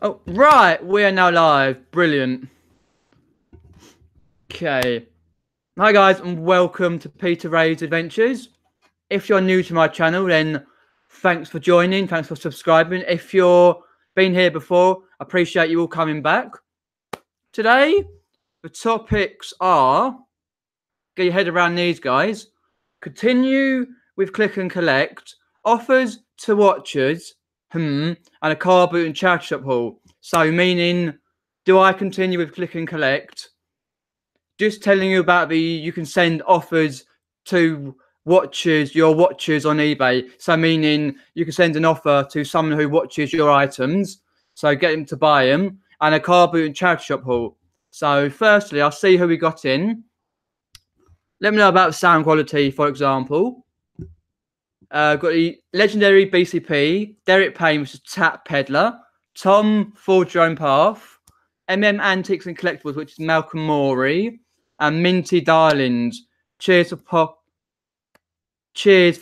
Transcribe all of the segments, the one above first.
Oh, right, we are now live. Brilliant. Okay. Hi, guys, and welcome to Peter Ray's Adventures. If you're new to my channel, then thanks for joining. Thanks for subscribing. If you've been here before, I appreciate you all coming back. Today, the topics are, get your head around these, guys. Continue with click and collect, offers to watchers, and a car boot and charity shop haul. So, meaning, do I continue with click and collect? Just telling you about you can send offers to your watchers on eBay. So, meaning you can send an offer to someone who watches your items, so get them to buy them, and a car boot and charity shop haul. So, firstly, I'll see who we got in. Let me know about the sound quality, for example. Got the legendary BCP, Derek Payne, which is Tap Peddler, Tom, Forge Your Own Path, hmmm Antiques and Collectibles, which is Malcolm Morey, and Minty Darlings. Cheers for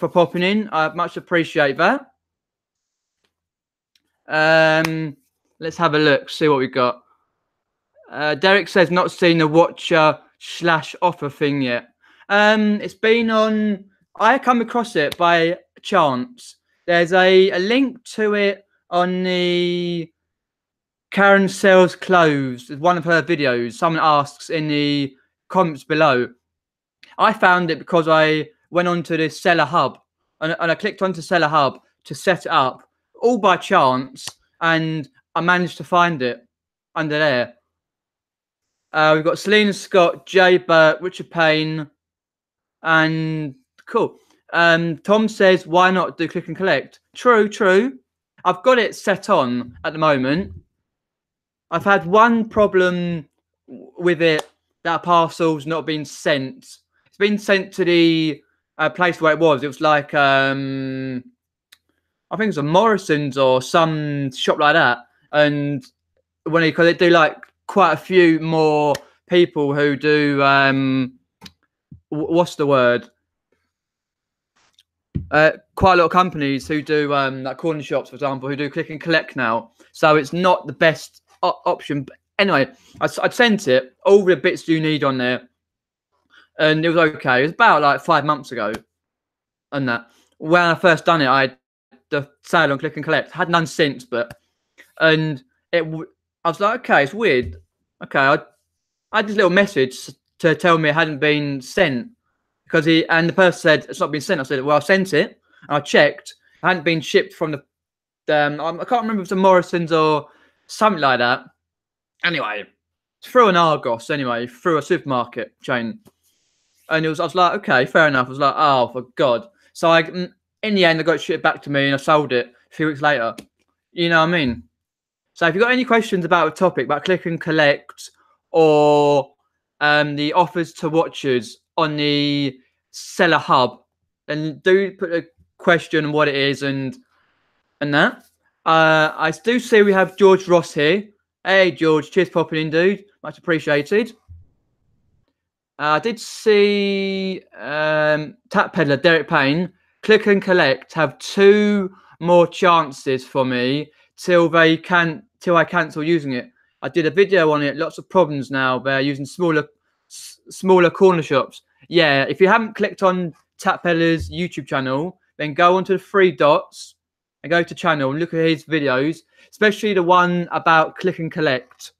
popping in. I much appreciate that. Let's have a look, see what we got. Derek says not seen the watcher/offer thing yet. It's been on. I come across it by chance. There's a link to it on the Karen Sells Clothes, one of her videos. Someone asks in the comments below. I found it because I went onto the Seller Hub and I clicked onto Seller Hub to set it up, all by chance, and I managed to find it under there. We've got Selena Scott, Jay Burt, Richard Payne, and cool. Tom says, why not do click and collect? True. I've got it set on at the moment. I've had one problem with it, that a parcel's not been sent. It's been sent to the place where it was. It was like, I think it was a Morrison's or some shop like that. And because they do like quite a few more people who do, what's the word? Quite a lot of companies who do like corner shops, for example, who do click and collect now. So it's not the best option. But anyway, I'd sent it, all the bits you need on there, and it was okay. It was about like 5 months ago, and that when I first done it, I had the sale on click and collect. I had none since, I was like, okay, it's weird. Okay, I had this little message to tell me it hadn't been sent. Because the person said it's not been sent. I said, well, I sent it. And I checked. It hadn't been shipped from the I can't remember if it was the Morrison's or something like that. Anyway, through an Argos. Anyway, through a supermarket chain. And I was like, okay, fair enough. I was like, oh, for God. So in the end, I got it shipped back to me and I sold it a few weeks later. You know what I mean? So if you've got any questions about a topic, about click and collect or the offers to watchers on the Seller Hub, and do put a question on what it is and that. I do see we have George Ross here. Hey George, cheers for popping in, dude. Much appreciated. I did see Tap Peddler, Derek Payne. Click and collect have 2 more chances for me till I cancel using it. I did a video on it. Lots of problems now. They're using smaller corner shops. Yeah, if you haven't clicked on Tap Peddler's YouTube channel, then go onto the 3 dots and go to channel and look at his videos, especially the one about click and collect.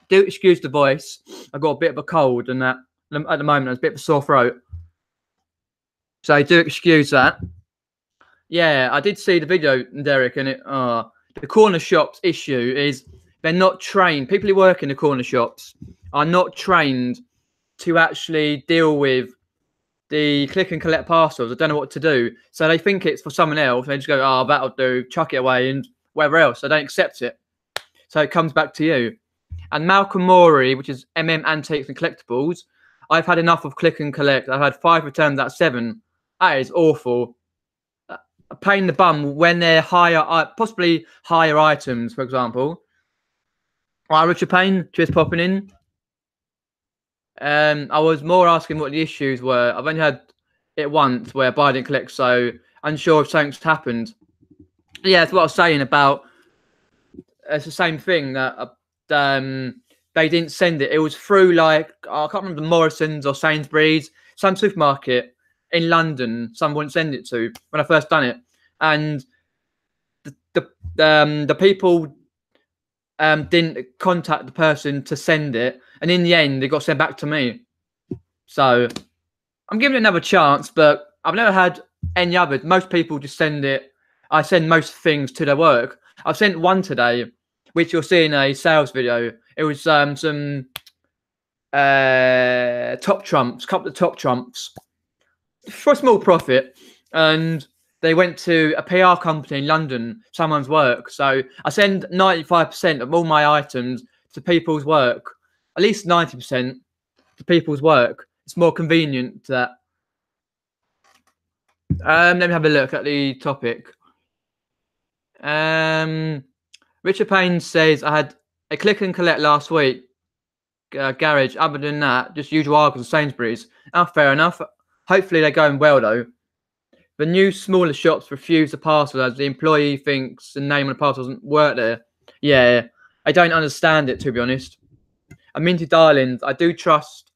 Do excuse the voice. I've got a bit of a cold and that at the moment. There's a bit of a sore throat. So do excuse that. Yeah, I did see the video, Derek, and the corner shops issue is they're not trained. People who work in the corner shops are not trained to actually deal with the click and collect parcels. I don't know what to do. So they think it's for someone else. They just go, oh, that'll do, chuck it away and wherever else. They don't accept it. So it comes back to you. And Malcolm Morey, which is hmmm Antiques and Collectibles, I've had enough of click and collect. I've had 5 returns out of 7. That is awful. A pain in the bum when they're possibly higher items, for example. All right, Richard Payne, cheers popping in. I was more asking what the issues were. I've only had it once where I didn't collect, so unsure if something's happened. Yeah, that's what I was saying about it's the same thing that they didn't send it. It was through like I can't remember, Morrison's or Sainsbury's, some supermarket in London. Someone wouldn't send it to when I first done it, and the people didn't contact the person to send it, and in the end, it got sent back to me. So I'm giving it another chance, but I've never had any others. Most people just send it. I send most things to their work. I've sent one today, which you'll see in a sales video. It was some top trumps, couple of top trumps for a small profit, and they went to a PR company in London, someone's work. So I send 95% of all my items to people's work, at least 90% to people's work. It's more convenient to that. Let me have a look at the topic. Richard Payne says, I had a click and collect last week, garage. Other than that, just usual Argos and Sainsbury's. Oh, fair enough. Hopefully they're going well though. The new smaller shops refuse the parcel as the employee thinks the name on the parcel doesn't work there. Yeah, I don't understand it, to be honest. I Minty Darlings, I do trust,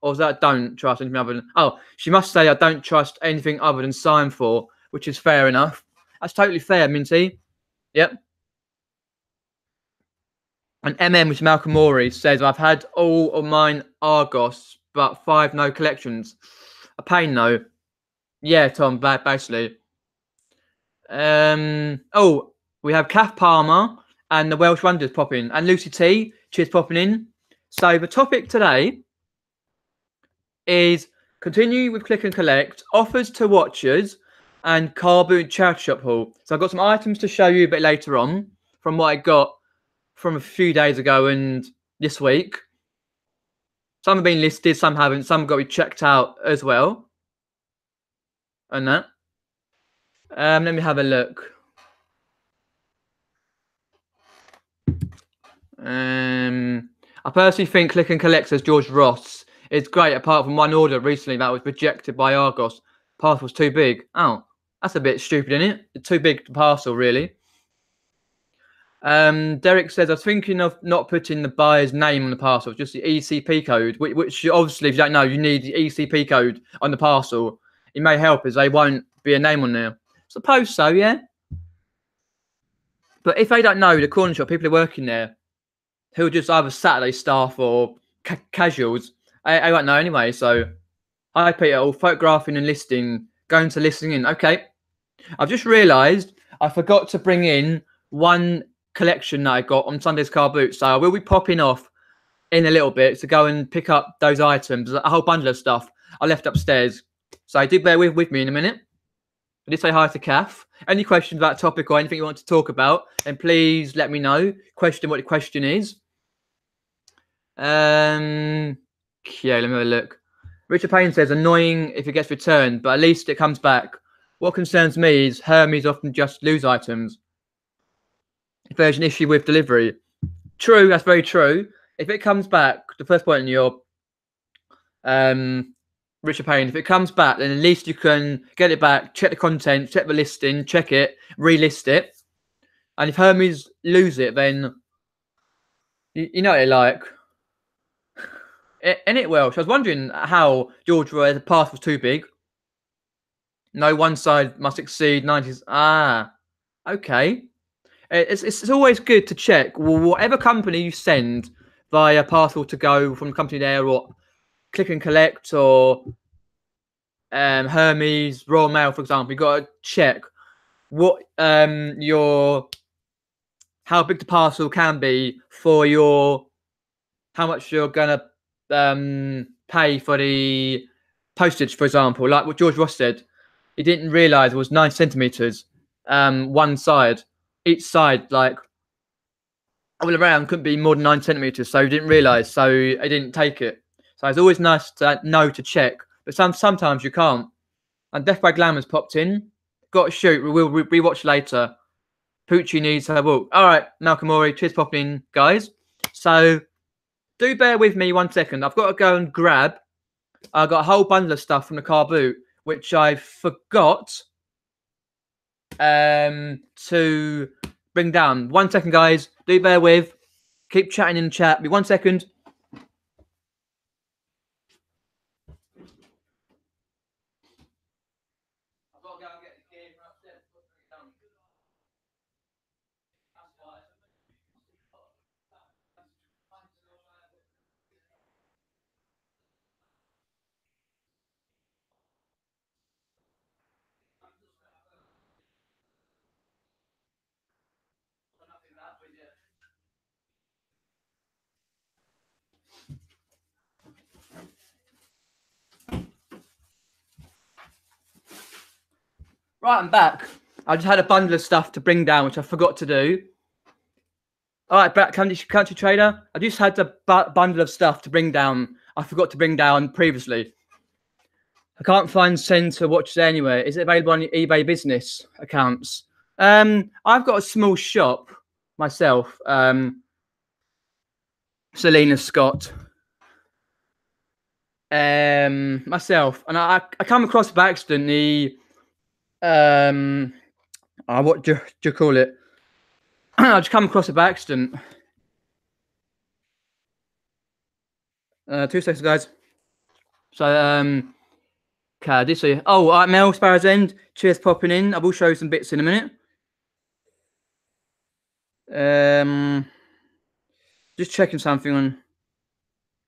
or is that don't trust anything other than, oh, she must say I don't trust anything other than Sign For, which is fair enough. That's totally fair, Minty. Yep. And hmmm, which is Malcolm Morey, says, I've had all of mine Argos, but 5 no collections. A pain though. Yeah, Tom, basically. Oh, we have Kath Palmer and the Welsh Wonders popping, and Lucy T. Cheers, popping in. So the topic today is continue with click and collect, offers to watchers, and Carboot Charity shop haul. So I've got some items to show you a bit later on from what I got from a few days ago and this week. Some have been listed, some haven't. Some have got to be checked out as well. And that. Let me have a look. I personally think click and collect as George Ross. It's great, apart from one order recently that was rejected by Argos. Parcel's too big. Oh, that's a bit stupid, isn't it? It's too big to parcel, really. Derek says, I was thinking of not putting the buyer's name on the parcel, just the ECP code, which obviously, if you don't know, you need the ECP code on the parcel. It may help as they won't be a name on there. Suppose so, yeah. But if they don't know the corner shop, people are working there, who are just either Saturday staff or casuals, I won't know anyway. So, hi Peter, all photographing and listing, going to listing in. Okay, I've just realised I forgot to bring in one collection that I got on Sunday's Car Boot. So I will be popping off in a little bit to go and pick up those items, a whole bundle of stuff I left upstairs. So do bear with me in a minute. I did say hi to Kath. Any questions about topic or anything you want to talk about, then please let me know. Question what the question is. Yeah, let me have a look. Richard Payne says, annoying if it gets returned, but at least it comes back. What concerns me is Hermes often just lose items if there's an issue with delivery. True, that's very true. If it comes back, the first point in your Richard Payne, if it comes back, then at least you can get it back, check the content, check the listing, check it, relist it. And if Hermes lose it, then you know what they're like. In it Welsh, I was wondering how George Roy, the path was too big. No one side must exceed 90s. Ah, okay. It's always good to check. Well, whatever company you send via parcel to go from the company there, or click and collect, or Hermes, Royal Mail, for example, you got to check what how big the parcel can be for how much you're gonna pay for the postage, for example. Like what George Ross said, he didn't realise it was 9 centimeters, one side. Each side, like all around, couldn't be more than 9 centimeters, so he didn't realise, so I didn't take it. So it's always nice to know to check, but sometimes you can't. And Death by Glamour's popped in. Got to shoot. We'll rewatch later. Poochie needs her walk. All right, Malcolm Morey, cheers popping in, guys. So do bear with me 1 second. I've got to go and grab. I got a whole bundle of stuff from the car boot, which I forgot to bring down. 1 second, guys. Do bear with. Keep chatting in the chat. Be 1 second. Right, I'm back. I just had a bundle of stuff to bring down, which I forgot to do. All right, back, country trader. I just had a bundle of stuff to bring down. I forgot to bring down previously. I can't find send to watches anywhere. Is it available on your eBay business accounts? I've got a small shop myself. Selena Scott. Myself, and I come across by accident the what do you call it? I just come across it by accident. 2 seconds, guys. So okay, this way. Oh, all right, Mel Sparrow's End. Cheers, popping in. I will show you some bits in a minute. Just checking something on,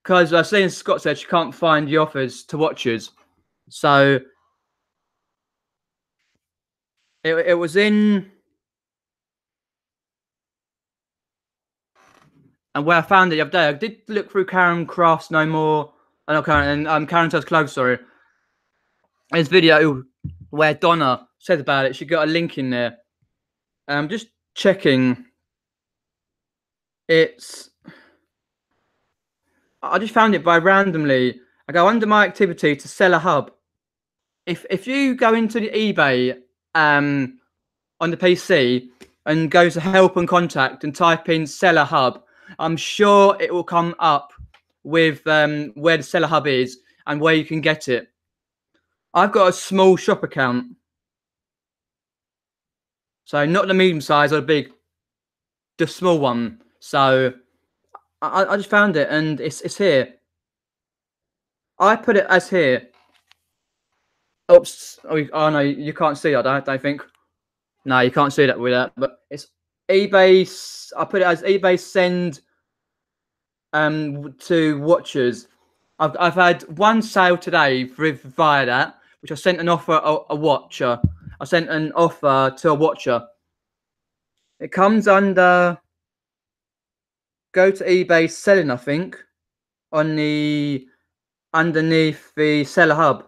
because Selena Scott said she can't find the offers to watches, so it was in. And where I found it the other day, I did look through Karen Crafts No More. Not Karen, and Karen Tells Clothes, sorry. There's a video where Donna said about it. She got a link in there. I'm just checking. I just found it by randomly. I go under my activity to sell a hub. If you go into the eBay on the PC and go to help and contact and type in seller hub, I'm sure it will come up with where the seller hub is and where you can get it. I've got a small shop account, so not the medium size or the big, the small one. So I just found it, and it's here. I put it as here. Oops! Oh no, you can't see that. I don't think. No, you can't see that with that. But it's eBay. I put it as eBay send to watchers. I've had one sale today via that, which I sent an offer a watcher. I sent an offer to a watcher. It comes under go to eBay selling, I think, on the underneath the seller hub,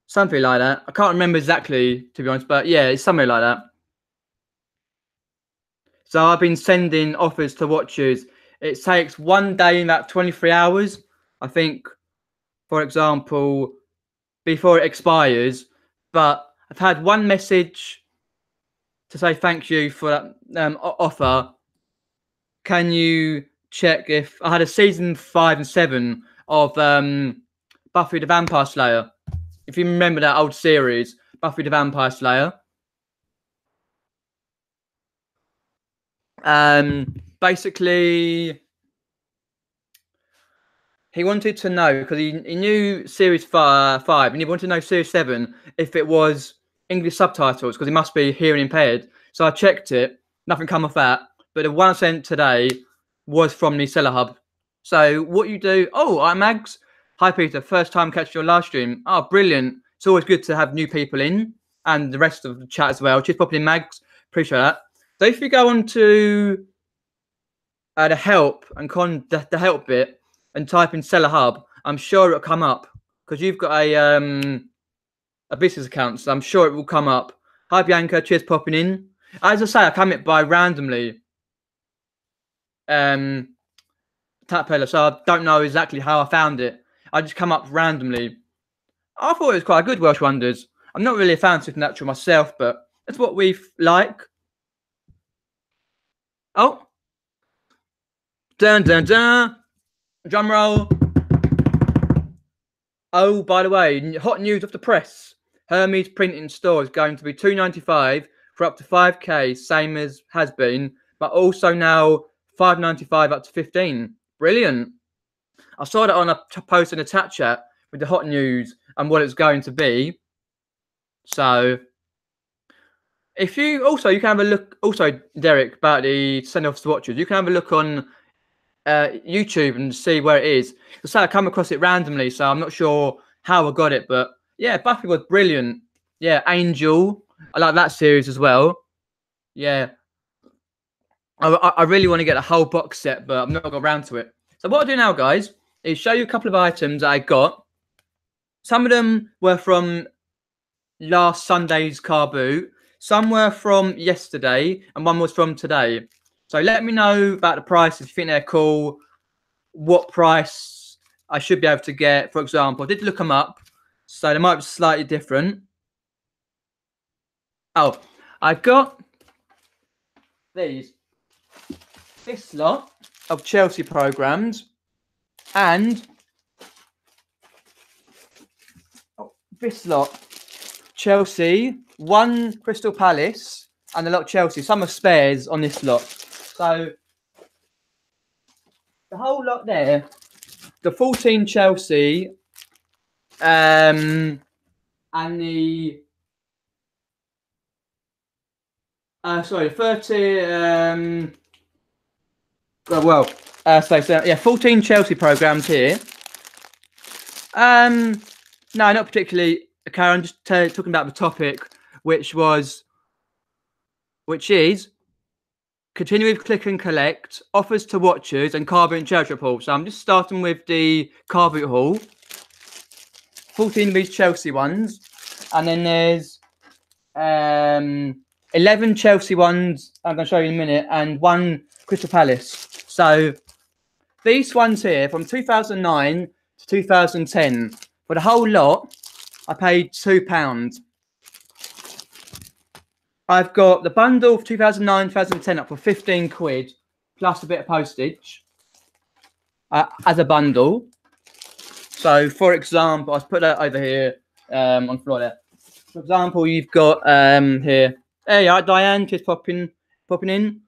something like that. I can't remember exactly, to be honest, but yeah, it's something like that. So I've been sending offers to watchers. It takes 1 day in about 23 hours, I think, for example, before it expires. But I've had one message to say thank you for that offer. Can you check if I had a season 5 and 7 of Buffy the Vampire Slayer? If you remember that old series, Buffy the Vampire Slayer. Basically, he wanted to know, because he knew series 5 and he wanted to know series 7 if it was English subtitles, because he must be hearing impaired. So I checked it, nothing come off that. But the one I sent today was from the Seller Hub. So what you do? Oh, I'm Mags. Hi Peter, first time catching your live stream. Oh, brilliant! It's always good to have new people in, and the rest of the chat as well. Cheers, popping in, Mags. Appreciate that. So if you go on to the help and the help bit and type in Seller Hub, I'm sure it'll come up, because you've got a business account, so I'm sure it will come up. Hi Bianca, cheers popping in. As I say, I come it by randomly. Tapeller, so I don't know exactly how I found it. I just come up randomly. I thought it was quite a good Welsh Wonders. I'm not really a fan of Supernatural myself, but that's what we like. Oh. Dun dun dun. Drum roll. Oh, by the way, hot news of the press. Hermes printing store is going to be $2.95 for up to 5k, same as has been, but also now £5.95 up to 15. Brilliant. I saw that on a post in a chat chat with the hot news and what it's going to be. So if you also, you can have a look, also Derek, about the send off to watchers, you can have a look on YouTube and see where it is. So I come across it randomly, so I'm not sure how I got it, but yeah, Buffy was brilliant. Yeah, Angel, I like that series as well. Yeah, I really want to get a whole box set, but I've not got around to it. So what I'll do now, guys, is show you a couple of items that I got. Some of them were from last Sunday's car boot. Some were from yesterday, and one was from today. So let me know about the prices if you think they're cool, what price I should be able to get. For example, I did look them up, so they might be slightly different. Oh, I got this lot of Chelsea programs and this lot Chelsea, one Crystal Palace, and a lot of Chelsea. Some are spares on this lot. So the whole lot there, the 14 Chelsea, and the sorry, 30. So yeah, 14 Chelsea programs here. No, not particularly. Okay, I'm just talking about the topic, which is continue with click and collect, offers to watchers, and Carboot Charity report. So I'm just starting with the Carboot haul. 14 of these Chelsea ones, and then there's 11 Chelsea ones. I'm going to show you in a minute, and one Crystal Palace. So these ones here from 2009 to 2010 for the whole lot, I paid £2. I've got the bundle of 2009, 2010 up for 15 quid plus a bit of postage as a bundle. So, for example, I'll put that over here on the floor there. For example, you've got here. Hey, Diane, just popping in.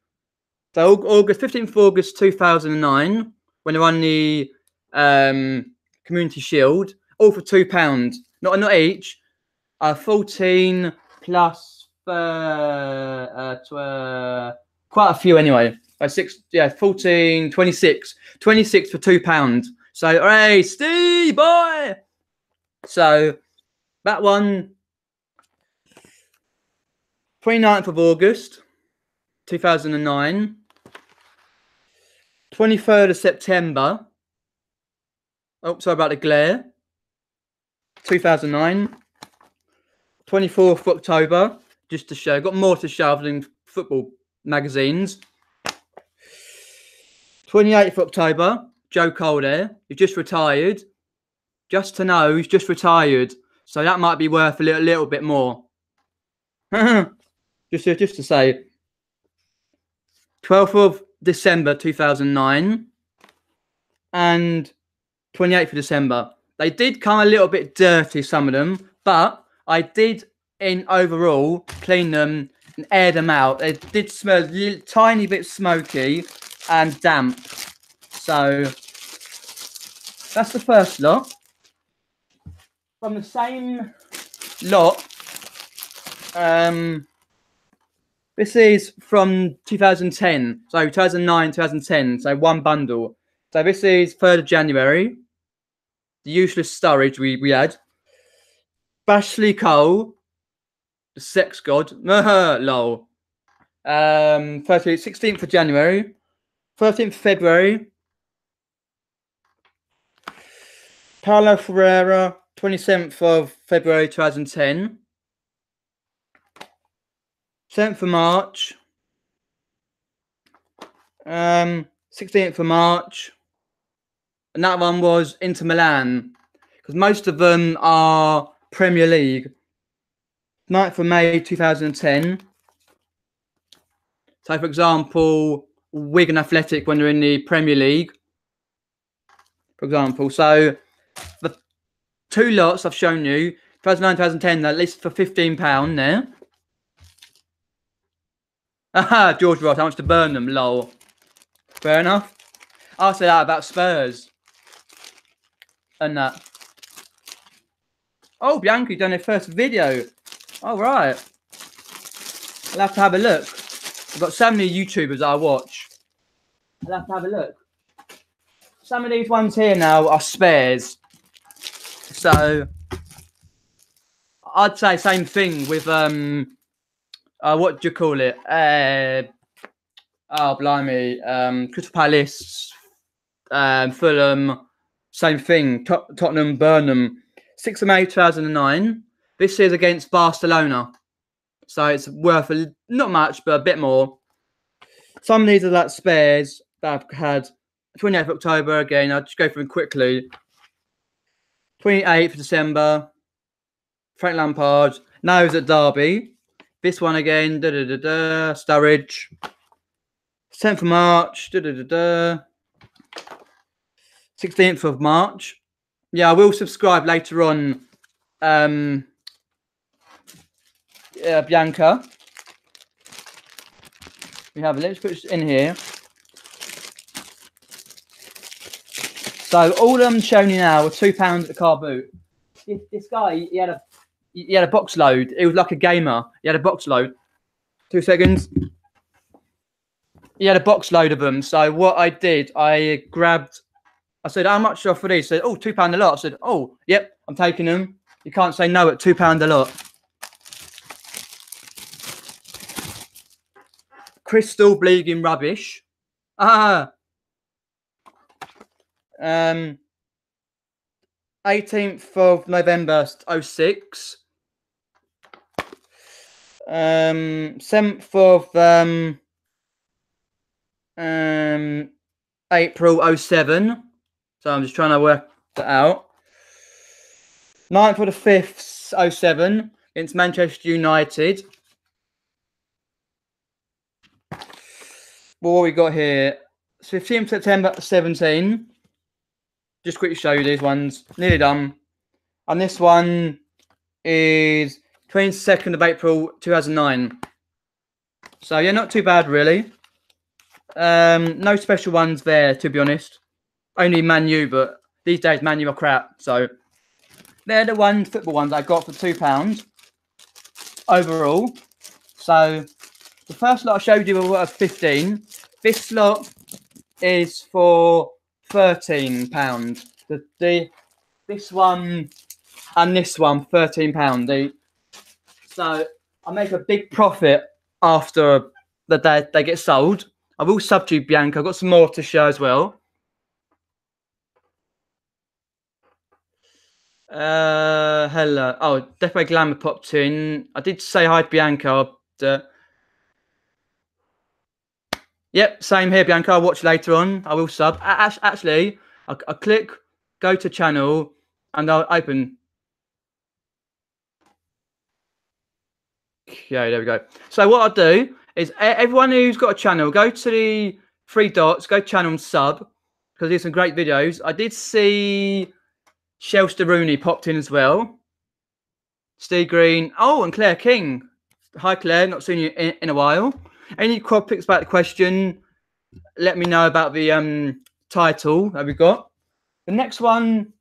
So, August 15th of August 2009, when they won the Community Shield, all for £2. Not each. 14 plus quite a few anyway. 14, 26 for £2. So, hey, Steve boy. So that one, 29th of August 2009, 23rd of September. Oh, sorry about the glare. 2009. 24th of October, just to show. Got more to show other than football magazines. 28th of October, Joe Cole there. He's just retired. Just to know, he's just retired. So that might be worth a little bit more. just to say. 12th of December 2009 and 28th of December. They did come a little bit dirty, some of them, but I did, in overall, clean them and air them out. They did smell a tiny bit smoky and damp. So that's the first lot. From the same lot, this is from 2010. So 2009, 2010. So one bundle. So this is 3rd of January. The useless storage we had. Bashley Cole, the sex god, lol. 16th of January, 13th of February. Paulo Ferreira, 27th of February 2010. 7th of March. 16th of March. And that one was Inter Milan. Because most of them are Premier League. 9th of May 2010. So, for example, Wigan Athletic when they're in the Premier League. For example. So, the two lots I've shown you, 2009, 2010, they're listed for £15 there. Aha, George Ross, I want to burn them, lol. Fair enough. I'll say that about Spurs. And that. Oh, Bianca, you've done their first video. All right. I'll have to have a look. I've got so many YouTubers that I watch. I'll have to have a look. Some of these ones here now are spares. So I'd say same thing with what do you call it? Oh blimey, Crystal Palace, Fulham, same thing. Tottenham, Burnham, 6th of May 2009. This is against Barcelona, so it's worth not much, but a bit more. Some of these are like spares that I've had. 28th of October again. I'll just go through them quickly. 28th of December. Frank Lampard. Now he's at Derby. This one again. Sturridge. 10th of March. 16th of March. Yeah, I will subscribe later on. Bianca. We have. Let's put this in here. So all I'm showing you now are £2 at the car boot. This guy, he had a box load. It was like a gamer. He had a box load. 2 seconds. He had a box load of them. So what I did, I said, how much are for these? He said, oh, £2 a lot. I said, oh, yep, I'm taking them. You can't say no at £2 a lot. Crystal bleeding rubbish. 18th of November 06. 7th of April 07. So I'm just trying to work that out. 9th of the 5th 07 against Manchester United. What we got here? 15th September 17. Just quickly show you these ones. Nearly done. And this one is 22nd of April 2009. So yeah, not too bad really. No special ones there, to be honest. Only Man U, but these days Man U are crap. So they're the football ones I got for £2 overall. So the first lot I showed you were worth 15. This lot is for £13. This one and this one, £13 each. So I make a big profit after they get sold. I will sub to you, Bianca. I've got some more to show as well. Hello. Oh, Definitely Glamour popped in. I did say hi to Bianca. Yep, same here, Bianca. I'll watch later on. I will sub. Actually, I'll click, go to channel, and I'll open. Yeah, there we go. So what I'll do is everyone who's got a channel, go to the 3 dots, go channel and sub, because there's some great videos. I did see Shelster Rooney popped in as well. Steve Green. Oh, and Claire King. Hi, Claire. Not seen you in a while. Any quad picks about the question, let me know about the title that we got. The next one,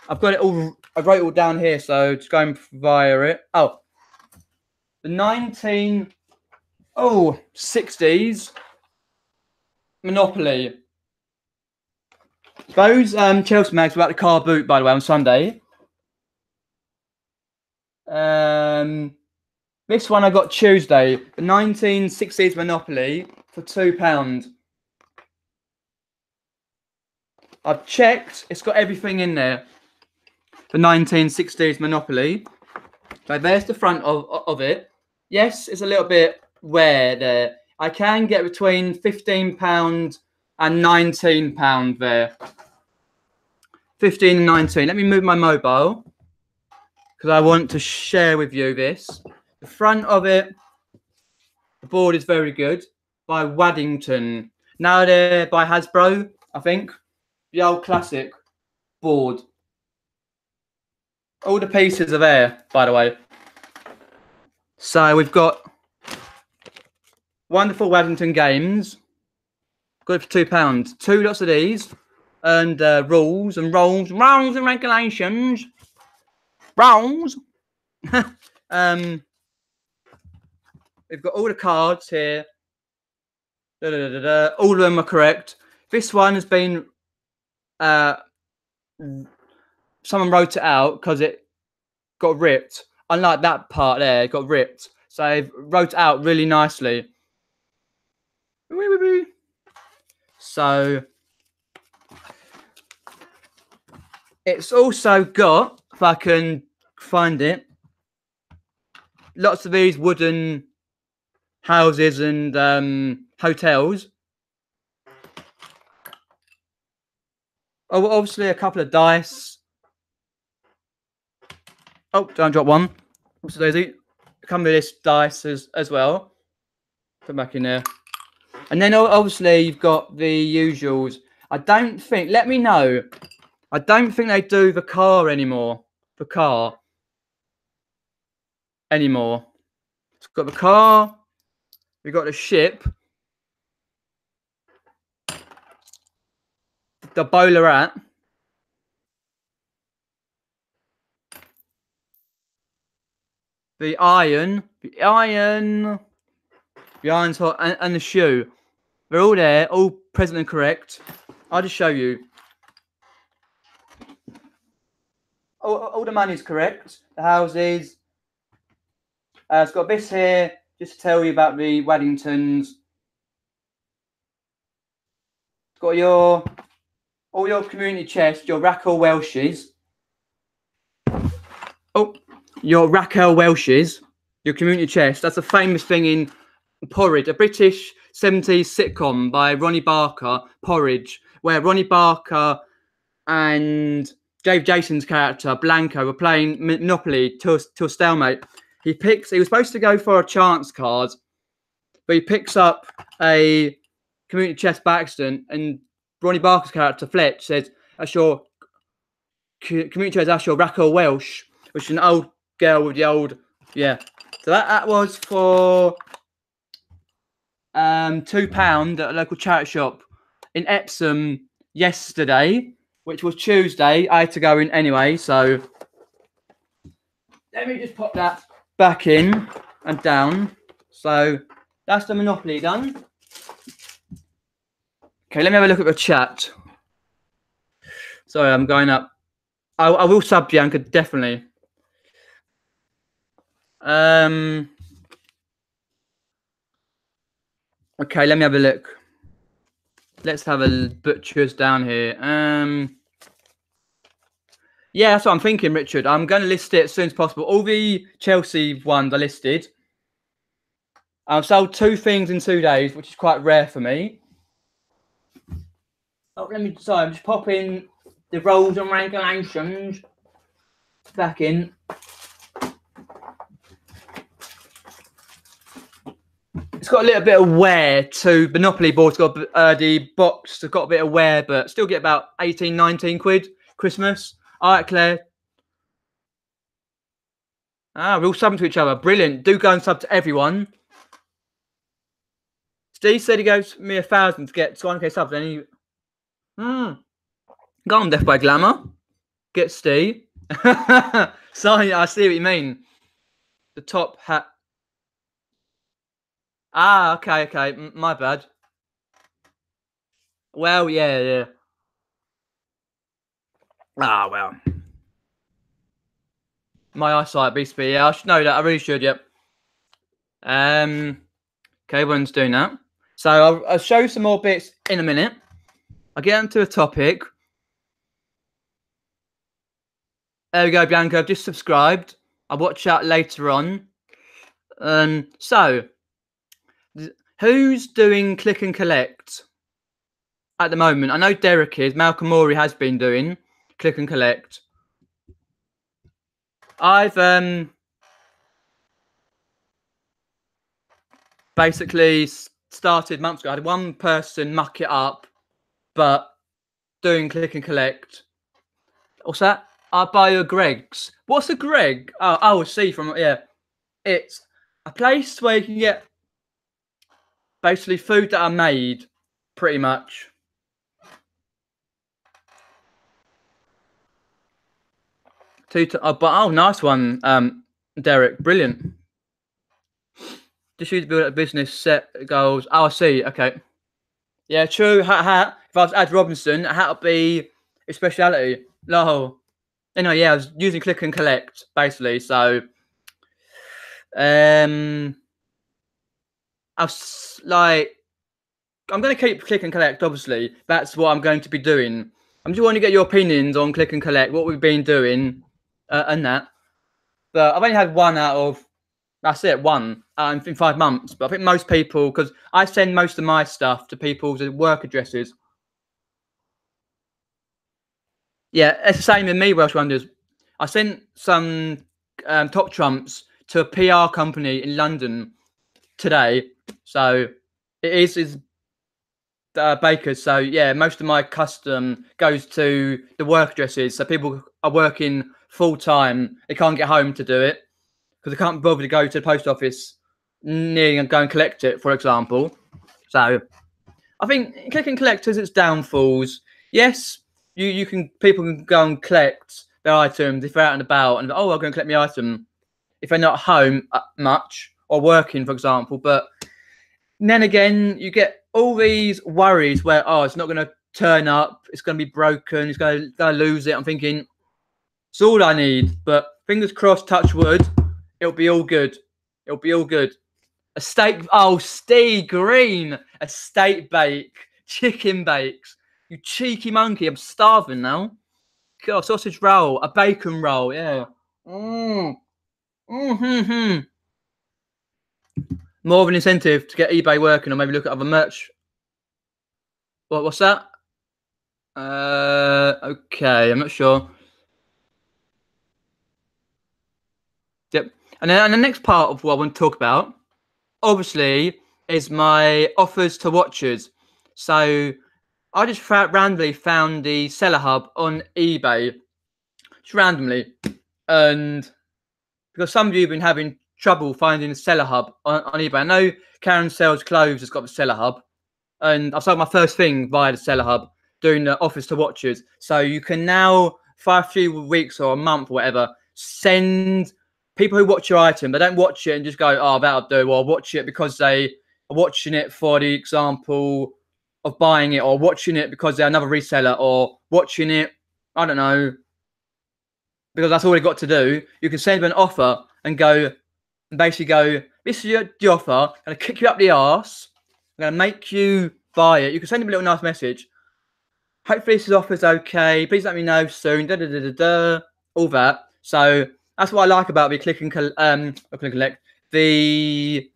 I've got it all. I wrote it all down here, so just going via it. Oh, the 1960s Monopoly. Those Chelsea mags were at the car boot, by the way, on Sunday. This one I got Tuesday, the 1960s Monopoly for £2. I've checked, it's got everything in there. The 1960s Monopoly. So there's the front of it. Yes, it's a little bit wear there. I can get between £15 and £19 there. 15 and 19. Let me move my mobile because I want to share with you this. The front of it, the board is very good, by Waddington. Now they're by Hasbro, I think. The old classic board. All the pieces are there, by the way. So we've got Wonderful Waddington Games. Got it for £2. 2 lots of these. And rules and regulations. Rules. We've got all the cards here. All of them are correct. This one has been someone wrote it out because it got ripped. Unlike that part there, it got ripped. So they wrote it out really nicely. So it's also got, if I can find it, lots of these wooden houses and hotels. Oh, obviously a couple of dice. Oh, don't drop one. What's daisy? Come with this dice as well. Put back in there. And then obviously you've got the usuals. I don't think, let me know. I don't think they do the car anymore. The car. Anymore. So we've got the car. We've got the ship. The bowler hat. The iron. The iron's hot. And the shoe. They're all there. All present and correct. I'll just show you. All the money's correct. The houses. It's got this here, just to tell you about the Waddingtons. It's got all your community chest, your Raquel Welshes. Oh, your Raquel Welshes, your community chest. That's a famous thing in Porridge, a British 70s sitcom by Ronnie Barker, Porridge, where Ronnie Barker and Dave Jason's character, Blanco, were playing Monopoly to a stalemate. He was supposed to go for a chance card, but he picks up a community chest by accident, and Ronnie Barker's character, Fletch, says, that's your community chest, that's your Raquel Welsh, which is an old girl with the old, yeah. So that was for £2 at a local charity shop in Epsom yesterday, which was Tuesday. I had to go in anyway, so let me just pop that back in and down. So that's the Monopoly done. Okay, let me have a look at the chat. Sorry, I'm going up. I will sub Bianca, definitely. Okay, let me have a look. Let's have a butchers down here. Yeah, that's what I'm thinking, Richard. I'm going to list it as soon as possible. All the Chelsea ones are listed. I've sold 2 things in 2 days, which is quite rare for me. Oh, I'm just popping the rules and regulations back in. It's got a little bit of wear to Monopoly board's got the box has got a bit of wear, but still get about 18, 19 quid Christmas. All right, Claire. We're all subbing to each other. Brilliant. Do go and sub to everyone. Steve said he goes me 1,000 to get 1K subs. Then he go on, Death by Glamour. Get Steve. Sorry, I see what you mean. The top hat. Okay. My bad. Well, yeah. Well. My eyesight beats me. Yeah, I should know that. I really should, yep. Okay, everyone's doing that. So I'll show you some more bits in a minute. I'll get into a topic. There we go, Bianca. I've just subscribed. I'll watch that later on. So, who's doing click and collect at the moment? I know Derek is. Malcolm Morey has been doing click and collect. I've basically started months ago. I had one person muck it up, but doing click and collect. What's that? I'll buy you a Greg's. What's a Greg? Oh, see from, yeah. It's a place where you can get basically food that I made, pretty much. Oh, nice one, Derek. Brilliant. Just use to build a business, set goals. Oh, I see. Okay. Yeah, true. If I was Ad Robinson, a hat would be a speciality. No. Anyway, yeah, I was using click and collect, basically. So, I was like, I'm going to keep click and collect, obviously. That's what I'm going to be doing. I'm just want to get your opinions on click and collect, what we've been doing, and that. But I've only had one out of, that's it, one in 5 months. But I think most people, because I send most of my stuff to people's work addresses. Yeah, it's the same with me, Welsh Wonders. I sent some top trumps to a PR company in London today. So it is bakers. So yeah, most of my custom goes to the work addresses. So people are working full time. They can't get home to do it because they can't bother to go to the post office near and go and collect it, for example. So I think click and collect has its downfalls. Yes, people can go and collect their items if they're out and about and I'll go and collect my item if they're not home much or working, for example. But then again, you get all these worries where it's not going to turn up, it's going to be broken, it's going to lose it. I'm thinking it's all I need, but fingers crossed, touch wood, it'll be all good. It'll be all good. A steak, Steve Green, a steak bake, chicken bakes. You cheeky monkey, I'm starving now. God, sausage roll, a bacon roll, yeah. More of an incentive to get eBay working or maybe look at other merch. What's that? Okay, I'm not sure. Yep. And then the next part of what I want to talk about, obviously, is my offers to watchers. So I just randomly found the Seller Hub on eBay, just randomly, and because some of you have been having trouble finding the Seller Hub on eBay. I know Karen Sells Clothes has got the Seller Hub, and I sold my first thing via the Seller Hub doing the offers to watchers. So you can now, for a few weeks or a month or whatever, send people who watch your item. They don't watch it and just go, oh, that'll do, or watch it because they are watching it for the example of buying it, or watching it because they're another reseller, or watching it, I don't know, because that's all they got to do. You can send them an offer and go, and basically go, this is the offer, I'm going to kick you up the arse, I'm going to make you buy it. You can send them a little nice message. Hopefully this offer's okay. Please let me know soon. All that. So that's what I like about the click and collect. The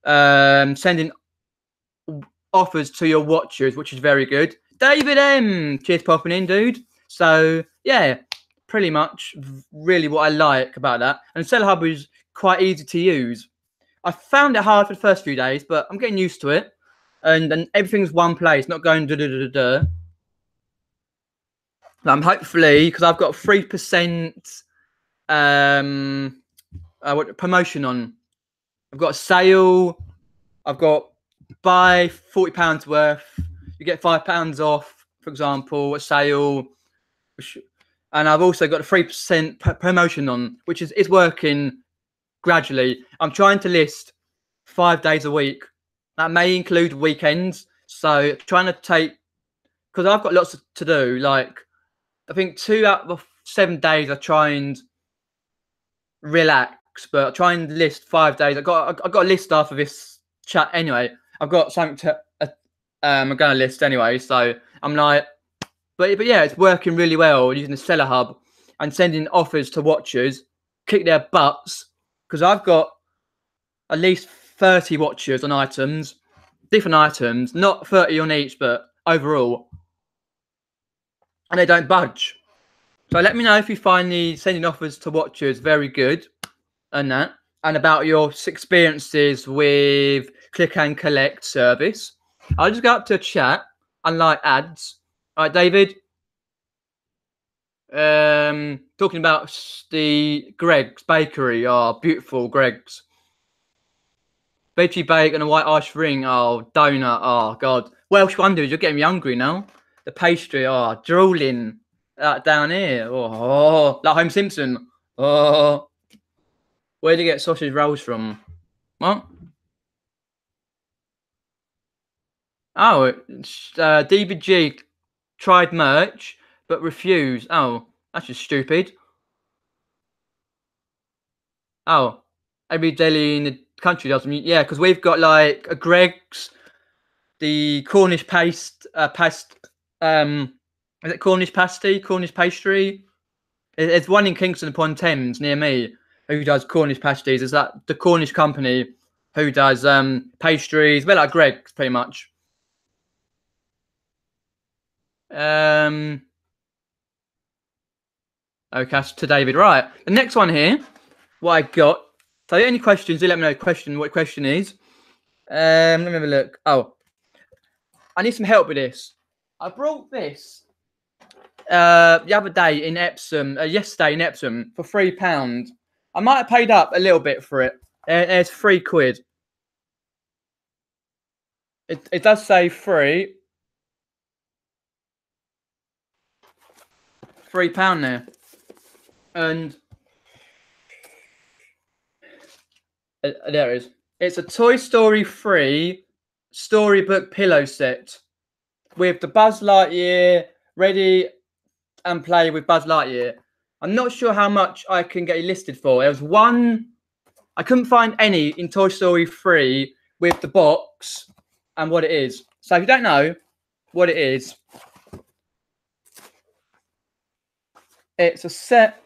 sending offers to your watchers, which is very good. David M, cheers popping in, dude. So yeah, pretty much really what I like about that. And Seller Hub is quite easy to use. I found it hard for the first few days, but I'm getting used to it. And everything's one place, not going hopefully, because I've got 3% promotion on. I've got a sale. I've got buy £40 worth. You get £5 off, for example, a sale. And I've also got a 3% promotion on, which is working gradually. I'm trying to list 5 days a week. That may include weekends. So trying to take, because I've got lots to do. Like I think 2 out of 7 days I try and relax, but I try and list 5 days. I got a list after this chat anyway. I've got something to I'm going to list anyway. So I'm like, but yeah, it's working really well using the Seller Hub and sending offers to watchers, kick their butts, because I've got at least 30 watchers on items, different items, not 30 on each, but overall, and they don't budge. So let me know if you find the sending offers to watchers very good and that, and about your experiences with click and collect service. I'll just go up to chat, unlike ads. All right, David. Talking about the Greg's Bakery. Oh, beautiful Greg's. Veggie bake and a white ice ring. Oh, donut. Oh, God. Welsh wonders, you're getting me hungry now. The pastry. Oh, drooling. Down here. Oh, like Home Simpson. Oh. Where do you get sausage rolls from? What? Oh, it's, DBG tried merch, but refused. Oh, that's just stupid. Oh, every deli in the country does. Yeah, because we've got like a Greg's, the Cornish is it Cornish pasty, Cornish pastry? There's one in Kingston upon Thames near me who does Cornish pasties. Is that the Cornish company who does pastries? Well, like Greg's, pretty much. Okay, that's to David. Right, the next one here. What I got. So, any questions? Do let me know. What question is? Let me have a look. Oh, I need some help with this. I brought this the other day in Epsom, yesterday in Epsom for £3. I might have paid up a little bit for it. It's £3. It does say free. £3 there, and there it is. It's a Toy Story 3 storybook pillow set with the Buzz Lightyear ready and play with Buzz Lightyear. I'm not sure how much I can get it listed for. There was one, I couldn't find any in Toy Story 3 with the box and what it is. So if you don't know what it is, it's a set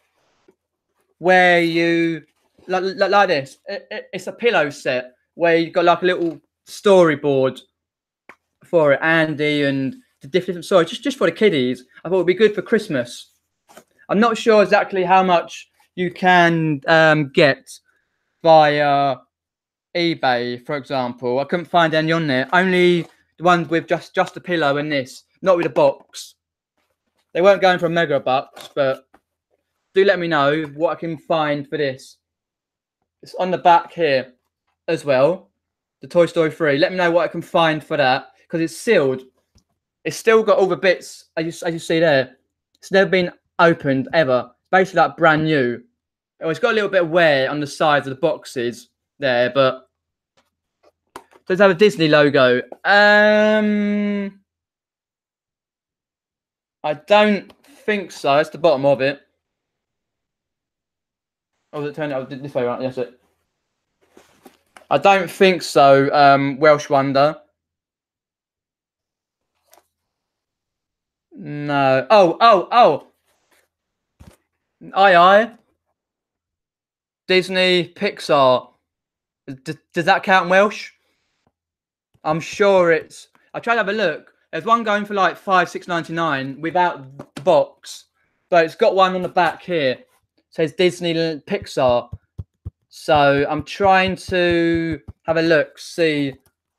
where you, like this. It's a pillow set where you've got like a little storyboard for it, Andy, and the different stories, just for the kiddies. I thought it would be good for Christmas. I'm not sure exactly how much you can get via eBay, for example. I couldn't find any on there. Only the ones with just a pillow and this, not with a box. They weren't going for a mega bucks, but do let me know what I can find for this. It's on the back here as well, the Toy Story 3. Let me know what I can find for that, because it's sealed. It's still got all the bits, as you see there. It's never been opened ever. It's basically like brand new. Oh, it's got a little bit of wear on the sides of the boxes there, but does have a Disney logo. I don't think so. That's the bottom of it. Oh, was it turned out this way, right? Yes, it. I don't think so. Welsh Wonder. No. Oh. Aye. Disney, Pixar. Does that count Welsh? I'm sure it's. I tried to have a look. There's one going for like £5, £6.99 without the box, but it's got one on the back here. It says Disney Pixar. So I'm trying to have a look, see.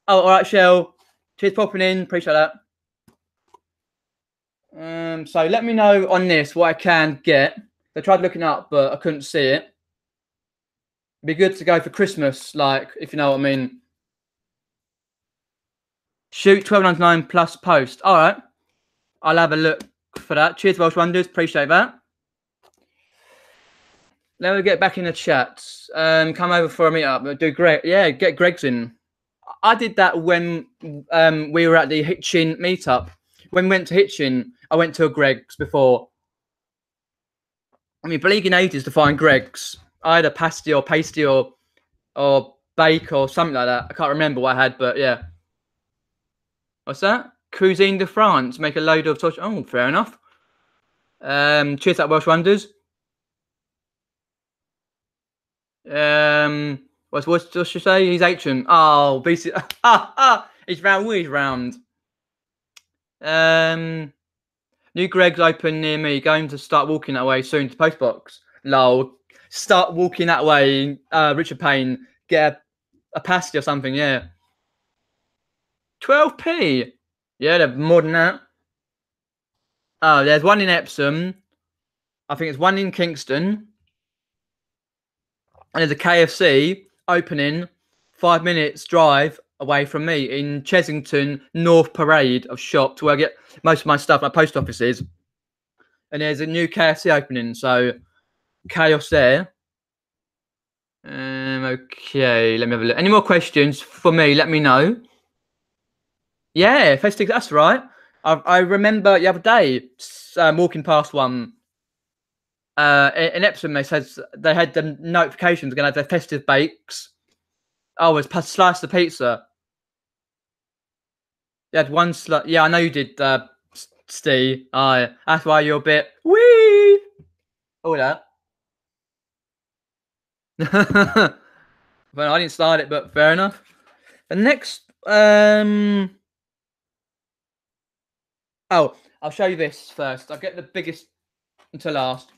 Oh, all right, Shell. Cheers for popping in. Appreciate that. So let me know on this what I can get. I tried looking up, but I couldn't see it. It'd be good to go for Christmas, like, if you know what I mean. Shoot, £12.99 plus post. All right. I'll have a look for that. Cheers, Welsh Wonders. Appreciate that. Let me get back in the chat. Come over for a meetup. Do Greg. Yeah, get Greg's in. I did that when we were at the Hitchin meetup. When we went to Hitchin, I went to a Greg's before. I mean, bleeding ages to find Greg's. I had a pasty or pasty or bake or something like that. I can't remember what I had, but yeah. What's that? Cuisine de France. Make a load of sausage. Oh, fair enough. Cheers out, Welsh Wonders. What's she say? He's ancient. Oh, BC. He's round. He's round. New Greg's open near me. Going to start walking that way soon to Postbox. Lol. Start walking that way. Richard Payne. Get a pasty or something. Yeah. 12p. Yeah, they're more than that. Oh, there's one in Epsom. I think it's one in Kingston. And there's a KFC opening 5 minutes drive away from me in Chesington North Parade of shops where I get most of my stuff, my post offices. And there's a new KFC opening, so chaos there. Okay, let me have a look. Any more questions for me? Let me know. Yeah, festive. That's right. I remember the other day walking past one in Epsom. They said they had the notifications going to have their festive bakes. Oh, it's slice of pizza. You had one slice. Yeah, I know you did, Steve. That's why you're a bit wee. All that. Well, I didn't start it, but fair enough. The next, oh, I'll show you this first. I'll get the biggest until last.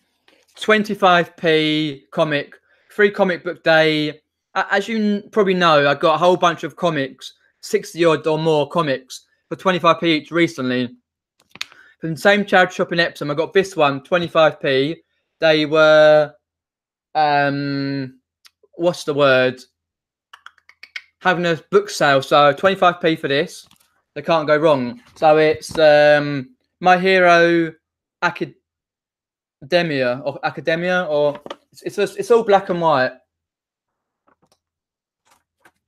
25p comic, free comic book day. As you probably know, I got a whole bunch of comics, 60 odd or more comics for 25p each recently. From the same charity shop in Epsom, I got this one, 25p. They were, what's the word? Having a book sale, so 25p for this. They can't go wrong. So it's My Hero Academia, or it's all black and white.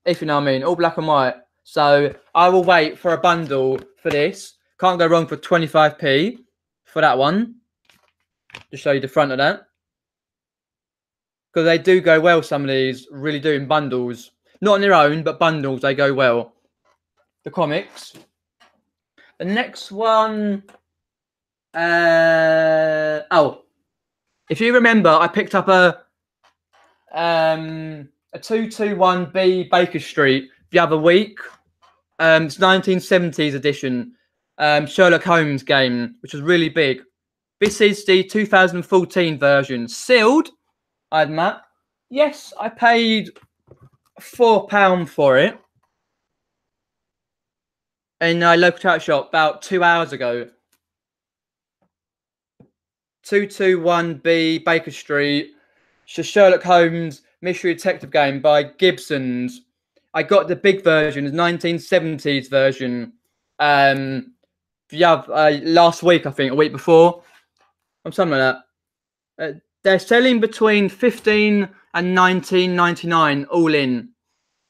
If you know what I mean, all black and white. So I will wait for a bundle for this. Can't go wrong for 25p for that one. Just show you the front of that. Because they do go well, some of these really do in bundles. Not on their own, but bundles, they go well. The comics. The next one. Oh, if you remember, I picked up a 221B Baker Street the other week. It's 1970s edition. Sherlock Holmes game, which was really big. This is the 2014 version. Sealed, I admit. Yes, I paid £4 for it in a local charity shop about 2 hours ago. 221B Baker Street, Sherlock Holmes Mystery Detective game by Gibson's. I got the big version, the 1970s version. Last week, I think, a week before, or something like that. They're selling between £15 and £19.99 all in.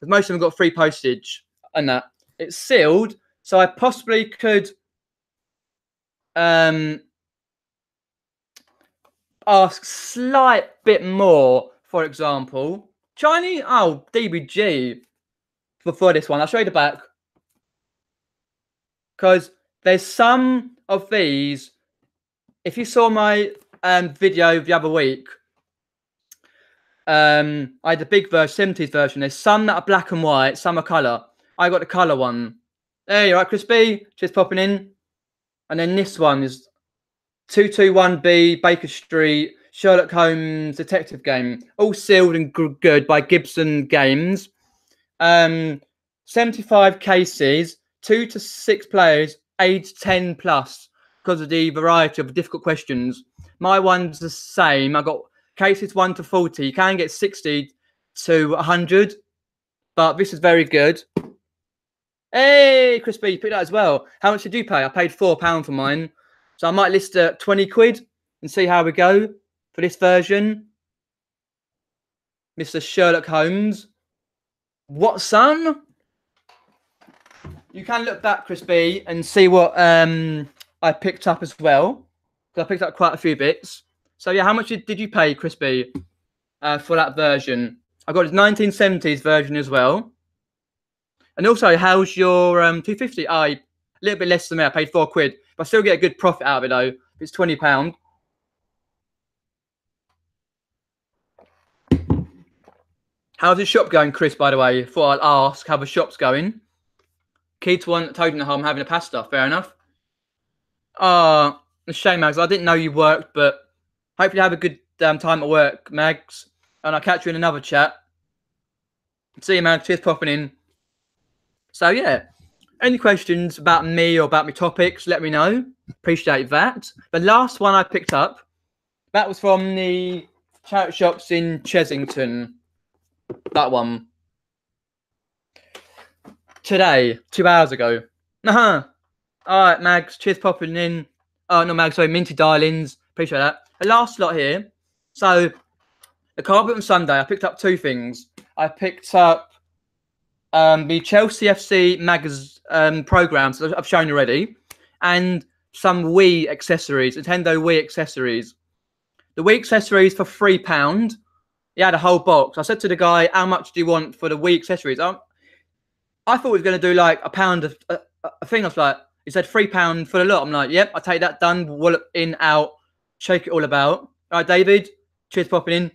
Most of them got free postage and that. It's sealed, so I possibly could ask slight bit more. For example, Chinese. Oh, DBG for this one. I'll show you the back because there's some of these. If you saw my video the other week, I had the big version, 70s version. There's some that are black and white, some are colour. I got the colour one. Hey, you right, Crispy? Just popping in. And then this one is 221B Baker Street Sherlock Holmes detective game. All sealed and good by Gibson Games. 75 cases, 2 to 6 players, age 10 plus, because of the variety of difficult questions. My one's the same. I got cases 1 to 40. You can get 60 to 100, but this is very good. Hey, Crispy, you picked that as well. How much did you pay? I paid £4 for mine. So I might list 20 quid and see how we go for this version. Mr. Sherlock Holmes. Watson? You can look back, Crispy, and see what I picked up as well. Because I picked up quite a few bits. So yeah, how much did you pay, Crispy, for that version? I got his 1970s version as well. And also, how's your 250? A little bit less than me. I paid 4 quid. But I still get a good profit out of it, though. If it's £20. How's the shop going, Chris, by the way? Thought I'd ask how the shop's going. Key to one told you I'm having a pasta. Fair enough. A shame, Mags. I didn't know you worked, but hopefully you have a good time at work, Mags. And I'll catch you in another chat. See you, Mags. Cheers popping in. So, yeah. Any questions about me or about my topics, let me know. Appreciate that. The last one I picked up, that was from the charity shops in Chesington. That one. today, 2 hours ago. All right, Mags. Cheers, popping in. Oh, no, Mags. Sorry, Minty Darlings. Appreciate that. The last lot here. So, the Carboot on Sunday, I picked up 2 things. I picked up the Chelsea FC programs that I've shown already, and some Wii accessories, Nintendo Wii accessories. The Wii accessories for £3. He had a whole box. I said to the guy, "How much do you want for the Wii accessories?" I thought he was going to do like £1 a thing. I was like, he said £3 for the lot. I'm like, yep, I'll take that. Done. Wallop in, out, shake it all about. All right, David. Cheers, popping in.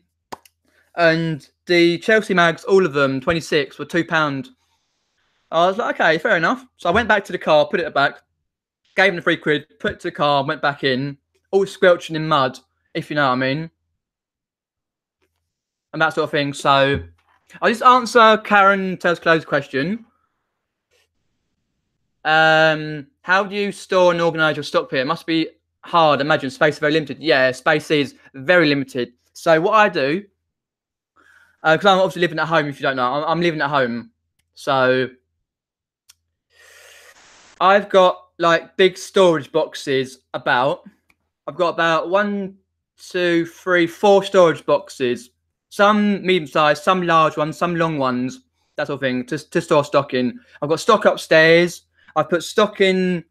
And the Chelsea mags, all of them, 26, were £2. I was like, okay, fair enough. So I went back to the car, put it back, gave him the £3, put it to the car, went back in, all squelching in mud, if you know what I mean. And that sort of thing. So I'll just answer Karen Tells Close question. How do you store and organise your stock here? It must be hard. Imagine space is very limited. Yeah, space is very limited. So what I do, because I'm obviously living at home, if you don't know, I'm living at home. So I've got like big storage boxes about. I've got about 1, 2, 3, 4 storage boxes. Some medium-sized, some large ones, some long ones, that sort of thing, to store stock in. I've got stock upstairs. I put stock in,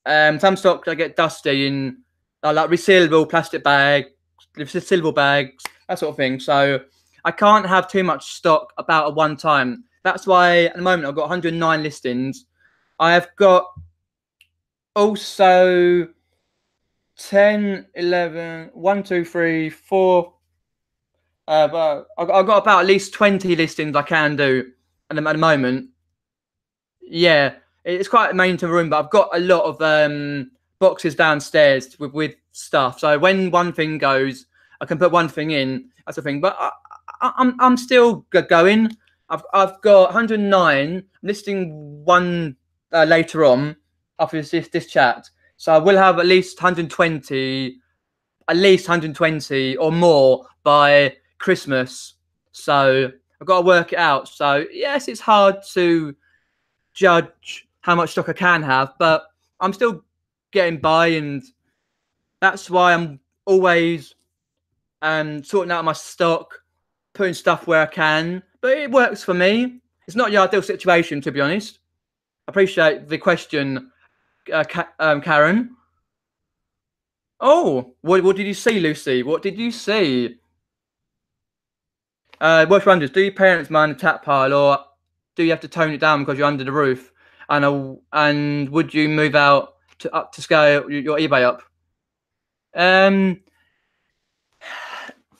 some stock I get dusty in, like resealable plastic bags, resealable bags, that sort of thing. So I can't have too much stock about at one time. That's why at the moment I've got 109 listings. I have got also 10, 11, 1, 2, 3, 4. But I've got about at least 20 listings I can do at the moment. Yeah, it's quite a main to room, but I've got a lot of boxes downstairs with stuff. So when one thing goes, I can put one thing in. That's the thing. But I'm still going. I've got 109. I'm listing one later on after this chat. So I will have at least 120 or more by Christmas. So I've got to work it out. So yes, it's hard to judge how much stock I can have, but I'm still getting by, and that's why I'm always sorting out my stock, putting stuff where I can. But it works for me. It's not the ideal situation, to be honest. I appreciate the question, Karen. Oh, what did you see, Lucy? What did you see? Watch wonders, do your parents mind the tap pile, or do you have to tone it down because you're under the roof? And would you move out to scale your eBay up?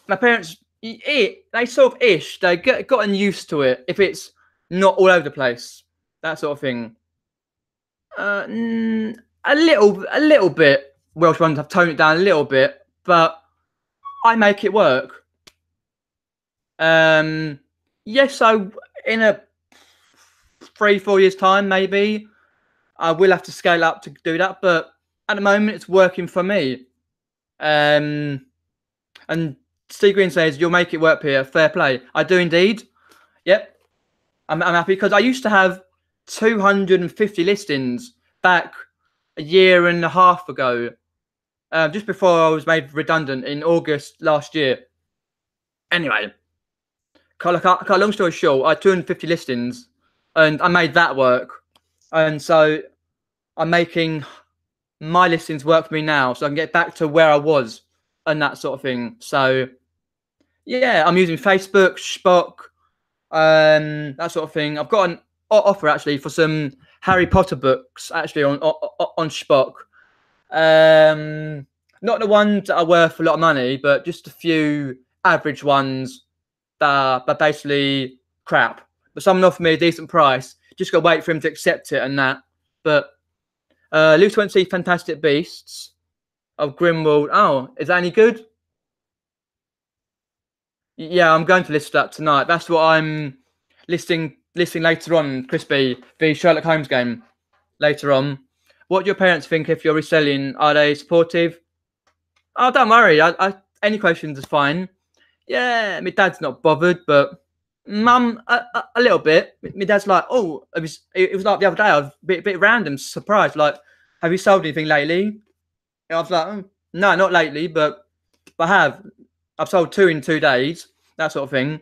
My parents, they sort of they gotten used to it if it's not all over the place, that sort of thing. A little bit. Welsh ones have toned it down a little bit, but I make it work. Yes, so in a 3-4 years time, maybe I will have to scale up to do that, but at the moment it's working for me. And Steve Green says you'll make it work, Pierre. Fair play. I do indeed. Yep, I'm happy because I used to have 250 listings back a year and a half ago, just before I was made redundant in August last year. Anyway, long story short, I had 250 listings, and I made that work. And so I'm making my listings work for me now, so I can get back to where I was and that sort of thing. So yeah, I'm using Facebook, Spock, that sort of thing. I've got an offer actually for some Harry Potter books actually on Spock. Not the ones that are worth a lot of money, but just a few average ones that are basically crap. But someone offered me a decent price. Just gotta wait for him to accept it and that. But Luke went to see Fantastic Beasts of Grimwald. Oh, is that any good? Yeah, I'm going to list that tonight. That's what I'm listing later on, Crispy, the Sherlock Holmes game later on. What do your parents think if you're reselling? Are they supportive? Oh, don't worry. Any questions is fine. Yeah, my dad's not bothered, but Mum, a little bit. My dad's like, oh, it was like the other day. I was a bit random, surprised. Like, have you sold anything lately? And I was like, no, not lately, but I have. I've sold 2 in 2 days, that sort of thing.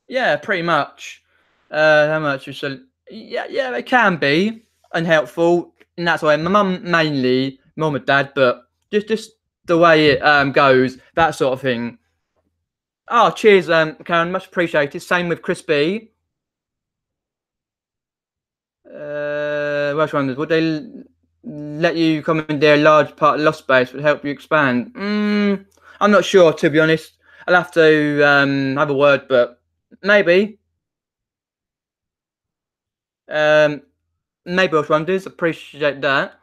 Yeah, pretty much. How much? Yeah, it can be unhelpful in that way. My mum mainly, mum and dad, but just the way it goes, that sort of thing. Oh, cheers, Karen. Much appreciated. Same with Chris B. Welsh Wonders. Would they let you commandeer a large part of loft space would help you expand? I'm not sure, to be honest. I'll have to have a word, but maybe. Maybe Welsh Wonders. Appreciate that.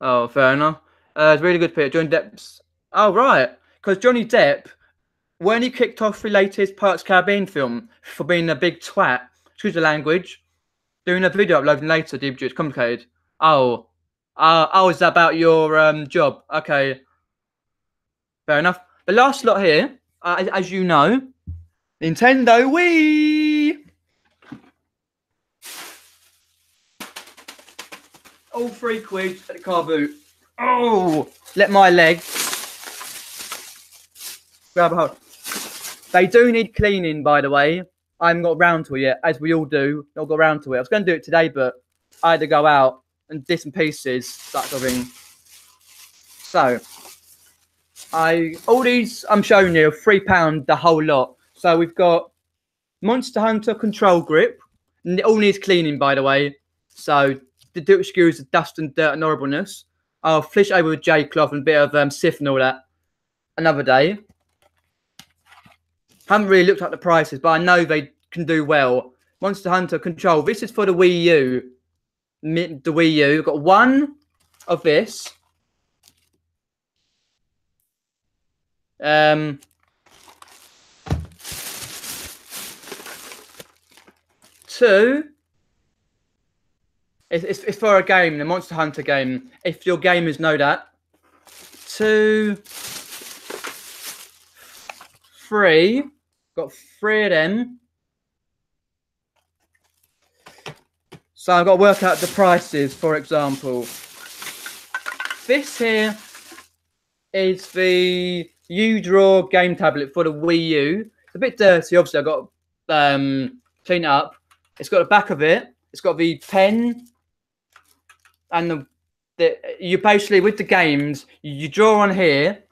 Oh, fair enough. It's really good for Johnny Depp's. Oh, right. Because Johnny Depp, when he kicked off the latest Pirates of the Caribbean film for being a big twat, excuse the language, doing a video uploading later, it's complicated. Oh, is that about your job? Okay, fair enough. The last lot here, as you know, Nintendo Wii. All £3 at the car boot. Oh, let my leg grab a hold. They do need cleaning, by the way. I haven't got around to it yet, as we all do. Not got around to it. I was going to do it today, but I had to go out and do some pieces, that sort of thing. So, all these I'm showing you are £3 the whole lot. So we've got Monster Hunter control grip. It all needs cleaning, by the way. So do excuse the dust and dirt and horribleness. I'll flish over with J cloth and a bit of sift and all that another day. Haven't really looked at the prices, but I know they can do well. Monster Hunter control. This is for the Wii U. The Wii U. We've got one of this. Two. It's for a game, the Monster Hunter game. If your gamers know that. 2, 3. Got 3 of them. So I've got to work out the prices, for example. This here is the U-Draw game tablet for the Wii U. It's a bit dirty, obviously. I've got to clean it up. It's got the back of it. It's got the pen. And you basically, with the games, you draw on here.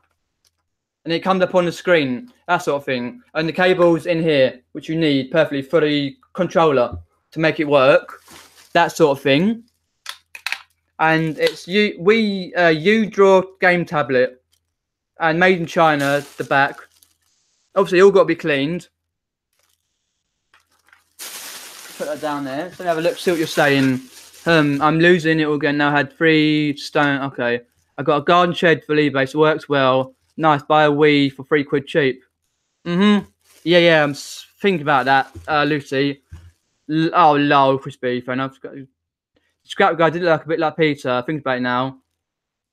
And it comes up on the screen, that sort of thing. And the cable's in here, which you need perfectly for the controller to make it work. That sort of thing. And it's U-Draw game tablet. And made in China, the back. Obviously, all got to be cleaned. Put that down there. So have a look, see what you're saying. I'm losing it all again now. I had 3 stone. Okay. I got a garden shed for eBay, so it works well. Nice, buy a Wii for £3 cheap. Yeah, I'm thinking about that, Lucy. Oh, lol, crispy. Fair enough. Scrap guy did look a bit like Peter. Think about it now.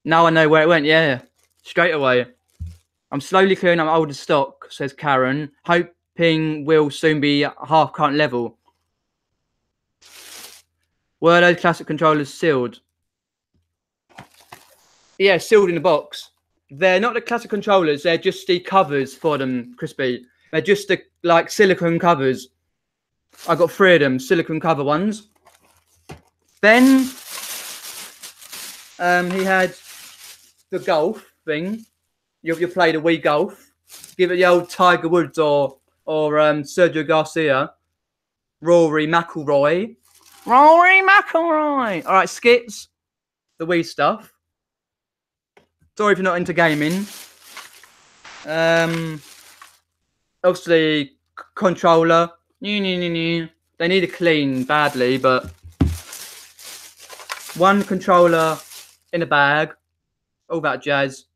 Now I know where it went. Yeah, straight away. I'm slowly clearing up older stock, says Karen. Hoping we'll soon be at half current level. Were those classic controllers sealed? Yeah, sealed in the box. They're not the classic controllers. They're just the covers for them, Crispy. They're just the like silicone covers. I got 3 of them, silicone cover ones. Then he had the golf thing. You play the Wii Golf. Give it the old Tiger Woods or Sergio Garcia. Rory McIlroy. All right, skits. The Wii stuff. Sorry if you're not into gaming. Obviously, controller. They need a clean badly, but one controller in a bag. All that jazz.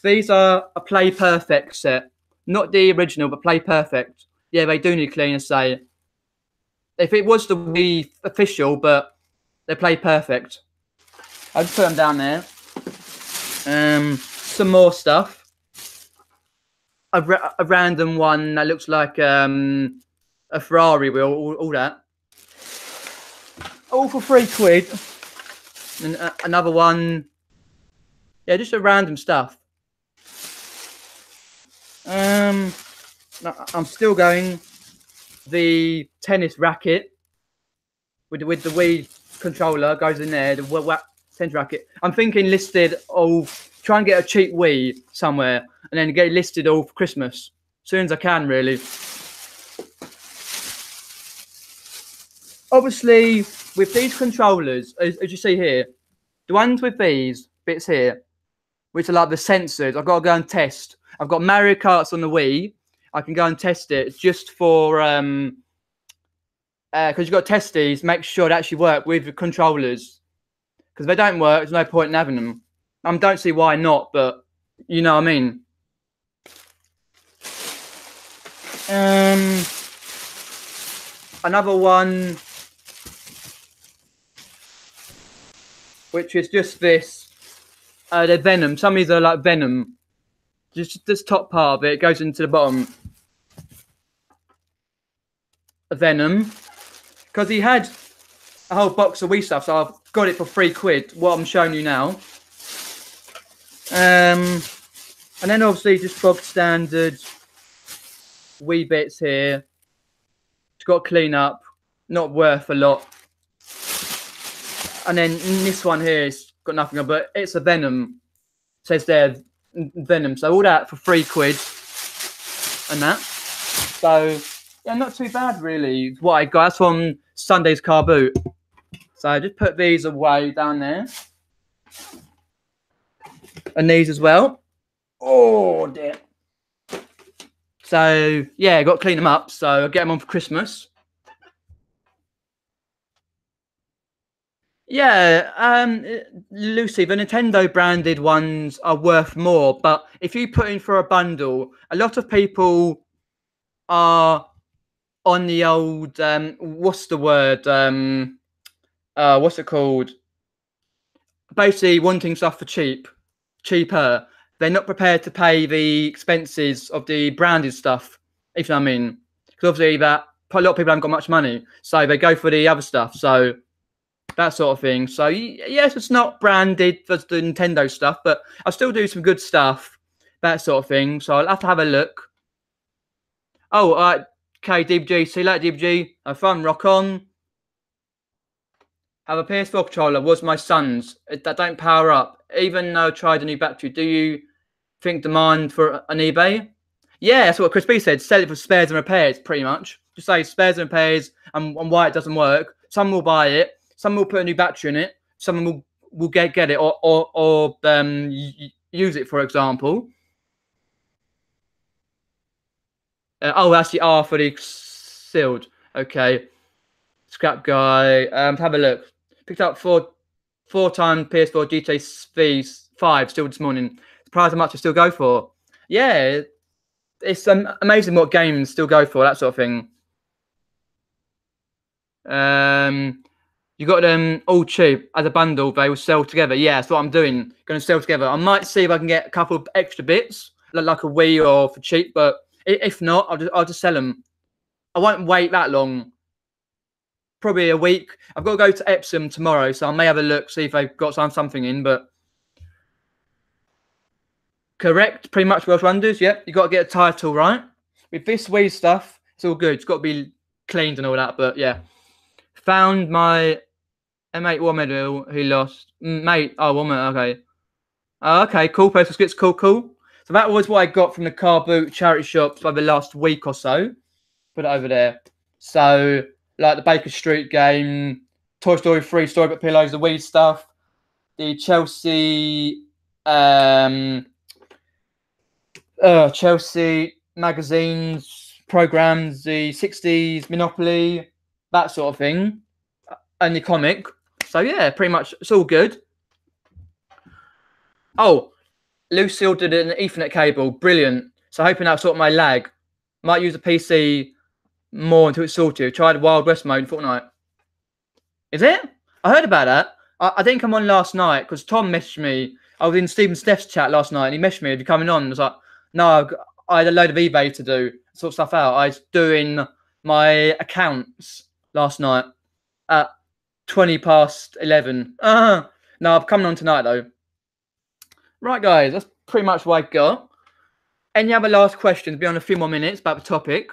These are a Play Perfect set. Not the original, but Play Perfect. Yeah, they do need clean, I say. If it was the Wii official, but they Play Perfect. I'll just put them down there. Some more stuff. A random one that looks like a Ferrari wheel. All that. All for £3. And another one. Yeah, just a random stuff. I'm still going. The tennis racket with the Wii controller goes in there. The tennis racket. I'm thinking listed. Try and get a cheap Wii somewhere, and then get it listed all for Christmas as soon as I can. Really. Obviously, with these controllers, as you see here, the ones with these bits here, which are like the sensors, I've got to go and test. I've got Mario Karts on the Wii. I can go and test it just for because you've got to test these, make sure they actually work with the controllers. Because if they don't work, there's no point in having them. I don't see why not, but you know what I mean. Another one, which is just this. They're Venom. Some of these are like Venom. Just this top part of it goes into the bottom. Venom. Because he had a whole box of Wii stuff, so I've got it for £3. What I'm showing you now. And then obviously just bog standard Wii bits here. It's got to clean up. Not worth a lot. And then this one here is got nothing on, but it's a Venom. It says there Venom. So all that for £3 and that. So yeah, not too bad really. What I got, that's from Sunday's Car Boot. So I just put these away down there. And these as well. Oh dear. So yeah, got to clean them up. So I'll get them on for Christmas. Yeah, Lucy, the Nintendo branded ones are worth more, but if you put in for a bundle, a lot of people are on the old what's the word? What's it called? Basically wanting stuff for cheaper. They're not prepared to pay the expenses of the branded stuff, if you know what I mean. Because obviously a lot of people haven't got much money, so they go for the other stuff. So that sort of thing. So yes, it's not branded for the Nintendo stuff, but I'll still do some good stuff, that sort of thing. So I'll have to have a look. Oh, all right. Okay, DBG. See you later, DBG. Have fun. Rock on. Have a PS4 controller. Was my son's. That don't power up. Even though I tried a new battery. Do you think demand for an eBay? Yeah, that's what Chris B said. Sell it for spares and repairs, pretty much. Just say spares and repairs and why it doesn't work. Some will buy it. Some will put a new battery in it. Some will get it or use it, for example. Oh, that's the R for the sealed. Okay. Scrap guy. Have a look. Picked up four-time PS4 GTA 5 still this morning. Surprised how much I still go for. Yeah, it's amazing what games still go for, that sort of thing. You got them all cheap as a bundle. They will sell together. Yeah, that's what I'm doing. Going to sell together. I might see if I can get a couple of extra bits, like a Wii or for cheap. But if not, I'll just sell them. I won't wait that long. Probably a week. I've got to go to Epsom tomorrow, so I may have a look, see if they've got something in. But correct, pretty much Welsh Wonders. Yep, you got to get a title right. With this Wii stuff, it's all good. It's got to be cleaned and all that. But yeah, found my M8 war medal who lost. Mate, oh, woman, okay. Okay, cool. Personal skits, cool. So that was what I got from the Carboot Charity shops over the last week or so. Put it over there. So, like the Baker Street game, Toy Story 3 Storybook Pillows, the Wii stuff, the Chelsea magazines, programs, the 60s Monopoly, that sort of thing, and the comic. So yeah, pretty much it's all good. Oh, Lucille did an Ethernet cable, brilliant. So hoping that'll sort my lag. Might use a PC more until it's sorted. Tried Wild West mode in Fortnite. Is it? I heard about that. I didn't come on last night because Tom messaged me. I was in Stephen Steff's chat last night, and he messaged me, "Have you coming on?" I was like, "No, I had a load of eBay to do, sort stuff out. I was doing my accounts last night at 11:20. No, I'm coming on tonight though." Right, guys, that's pretty much what I got. Any other last questions? Be on a few more minutes about the topic.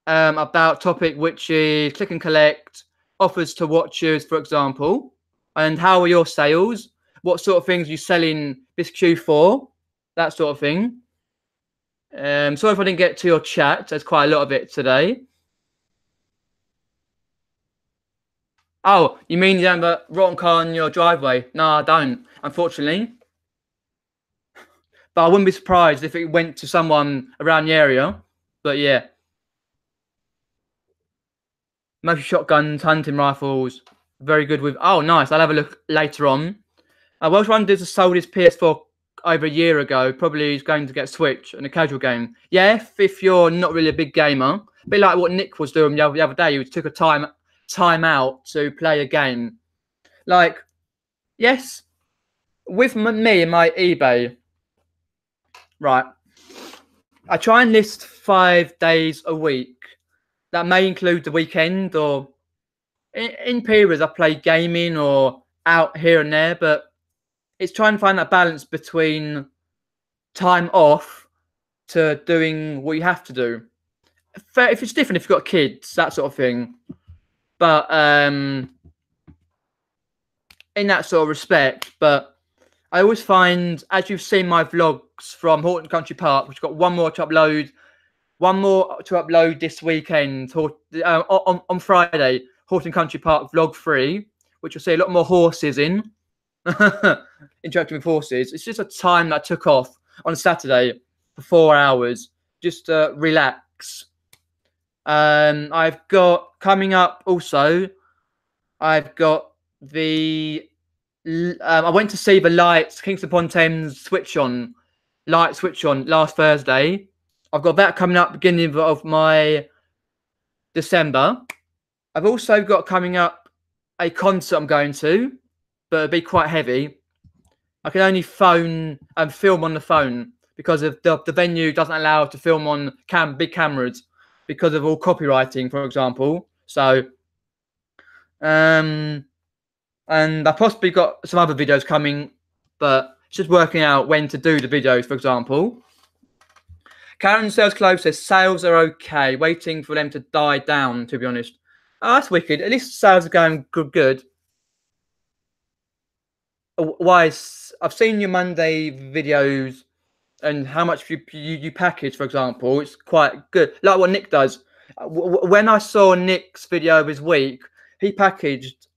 About topic which is click and collect, offers to watchers, for example, and how are your sales? What sort of things are you selling this Q4? That sort of thing. Sorry if I didn't get to your chat. There's quite a lot of it today. Oh, you mean you don't have a rotten car in your driveway? No, I don't, unfortunately. But I wouldn't be surprised if it went to someone around the area. But yeah. Motion shotguns, hunting rifles. Very good with... Oh, nice. I'll have a look later on. Welsh Wonders has sold his PS4 over a year ago. Probably he's going to get Switch and a casual game. Yeah, if you're not really a big gamer. A bit like what Nick was doing the other day. He took a time out to play a game. Like, yes, with me and my eBay, right, I try and list 5 days a week. That may include the weekend, or in periods I play gaming or out here and there, but it's trying to find that balance between time off to doing what you have to do. If it's different, if you've got kids, that sort of thing. But in that sort of respect, but I always find, as you've seen my vlogs from Horton Country Park, which got one more to upload this weekend, on Friday, Horton Country Park vlog 3, which you'll see a lot more horses in, interacting with horses. It's just a time that I took off on Saturday for 4 hours, just to relax. I've got coming up also, I've got the... I went to see the lights, Kingston upon Thames light switch on last Thursday. I've got that coming up beginning of my December. I've also got coming up a concert I'm going to, but it'll be quite heavy. I can only phone and film on the phone because of the venue doesn't allow to film on big cameras because of all copywriting, for example. So, and I possibly got some other videos coming, but it's just working out when to do the videos, for example. Karen Sales Close says sales are okay, waiting for them to die down, to be honest. Oh, that's wicked. At least sales are going good. Wise, I've seen your Monday videos and how much you package, for example. It's quite good. Like what Nick does. When I saw Nick's video of his week, he packaged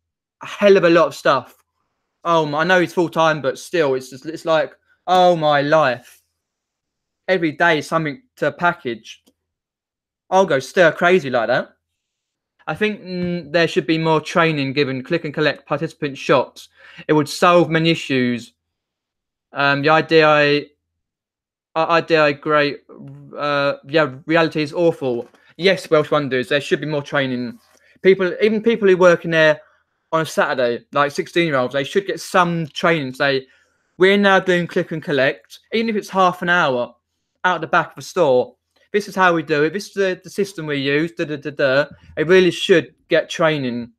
a hell of a lot of stuff. Oh, I know he's full-time, but still, it's like, oh my life. Every day something to package. I'll go stir crazy like that. I think there should be more training given click and collect participant shops. It would solve many issues. The idea great. Yeah, reality is awful. Yes, Welsh Wonders, there should be more training. Even people who work in there on a Saturday, like 16-year-olds, they should get some training. Say, we're now doing click and collect, even if it's half an hour out the back of a store. This is how we do it. This is the system we use. They really should get training.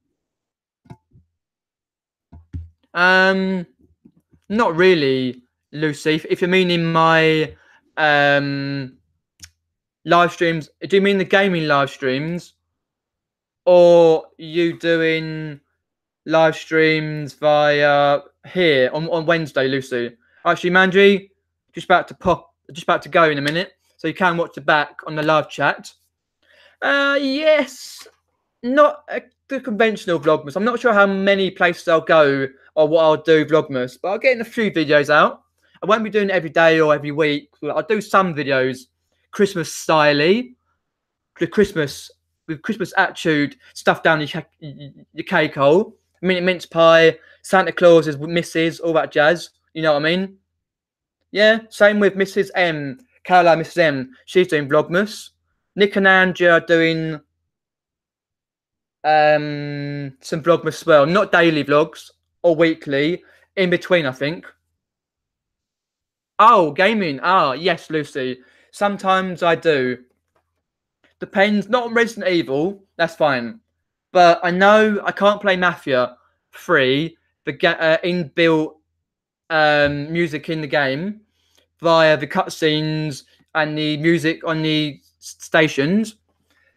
Not really, Lucy. If you're meaning my live streams, do you mean the gaming live streams, or you doing live streams via here on Wednesday, Lucy? Actually, Mandry, just about to go in a minute, so you can watch the back on the live chat. Yes, not the conventional Vlogmas. I'm not sure how many places I'll go or what I'll do Vlogmas, but I'll get in a few videos out. I won't be doing it every day or every week. I'll do some videos, Christmas styley, with Christmas attitude, stuff down your cake hole, mince pie, Santa Claus's missus, all that jazz. You know what I mean? Yeah, same with Mrs. M, Caroline Mrs. M. She's doing Vlogmas. Nick and Andrea are doing some Vlogmas as well. Not daily vlogs or weekly, in between, I think. Oh, gaming. Ah, yes, Lucy. Sometimes I do. Depends. Not on Resident Evil. That's fine. But I know I can't play Mafia 3, the inbuilt music in the game, via the cutscenes and the music on the stations.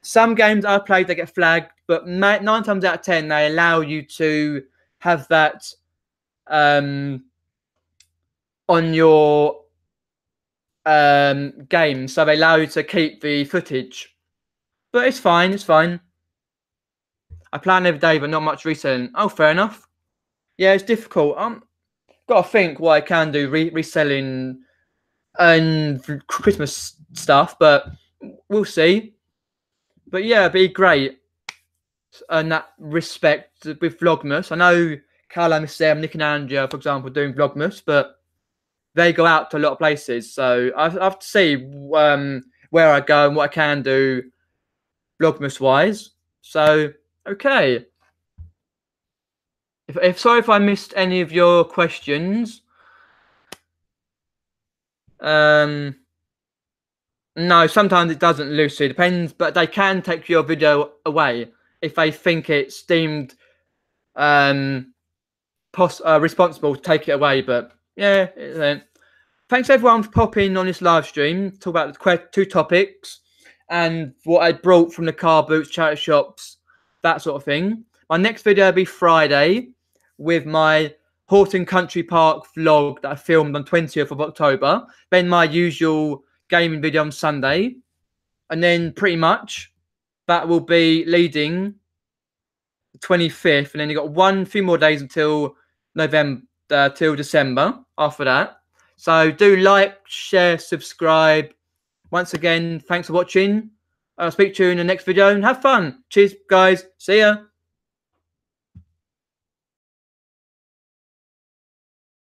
Some games I've played, they get flagged, but 9 times out of 10, they allow you to have that on your game. So they allow you to keep the footage. But it's fine, it's fine. I plan every day, but not much reselling. Oh, fair enough. Yeah, it's difficult. Got to think what I can do reselling and Christmas stuff, but we'll see. But yeah, it'd be great in that respect with Vlogmas. I know Carla, Miss Sam, Nick and Andrea, for example, doing Vlogmas, but they go out to a lot of places. So I have to see where I go and what I can do Vlogmas wise. So okay. If sorry if I missed any of your questions. No, sometimes it doesn't, Lucy. Depends, but they can take your video away if they think it's deemed responsible to take it away. But yeah, thanks everyone for popping on this live stream. Talk about the 2 topics and what I brought from the car boots, charity shops, that sort of thing. My next video will be Friday with my Horton Country Park vlog that I filmed on 20th of October. Then my usual gaming video on Sunday. And then pretty much that will be leading the 25th. And then you've got few more days until November, till December after that. So do like, share, subscribe. Once again, thanks for watching. I'll speak to you in the next video and have fun. Cheers, guys. See ya.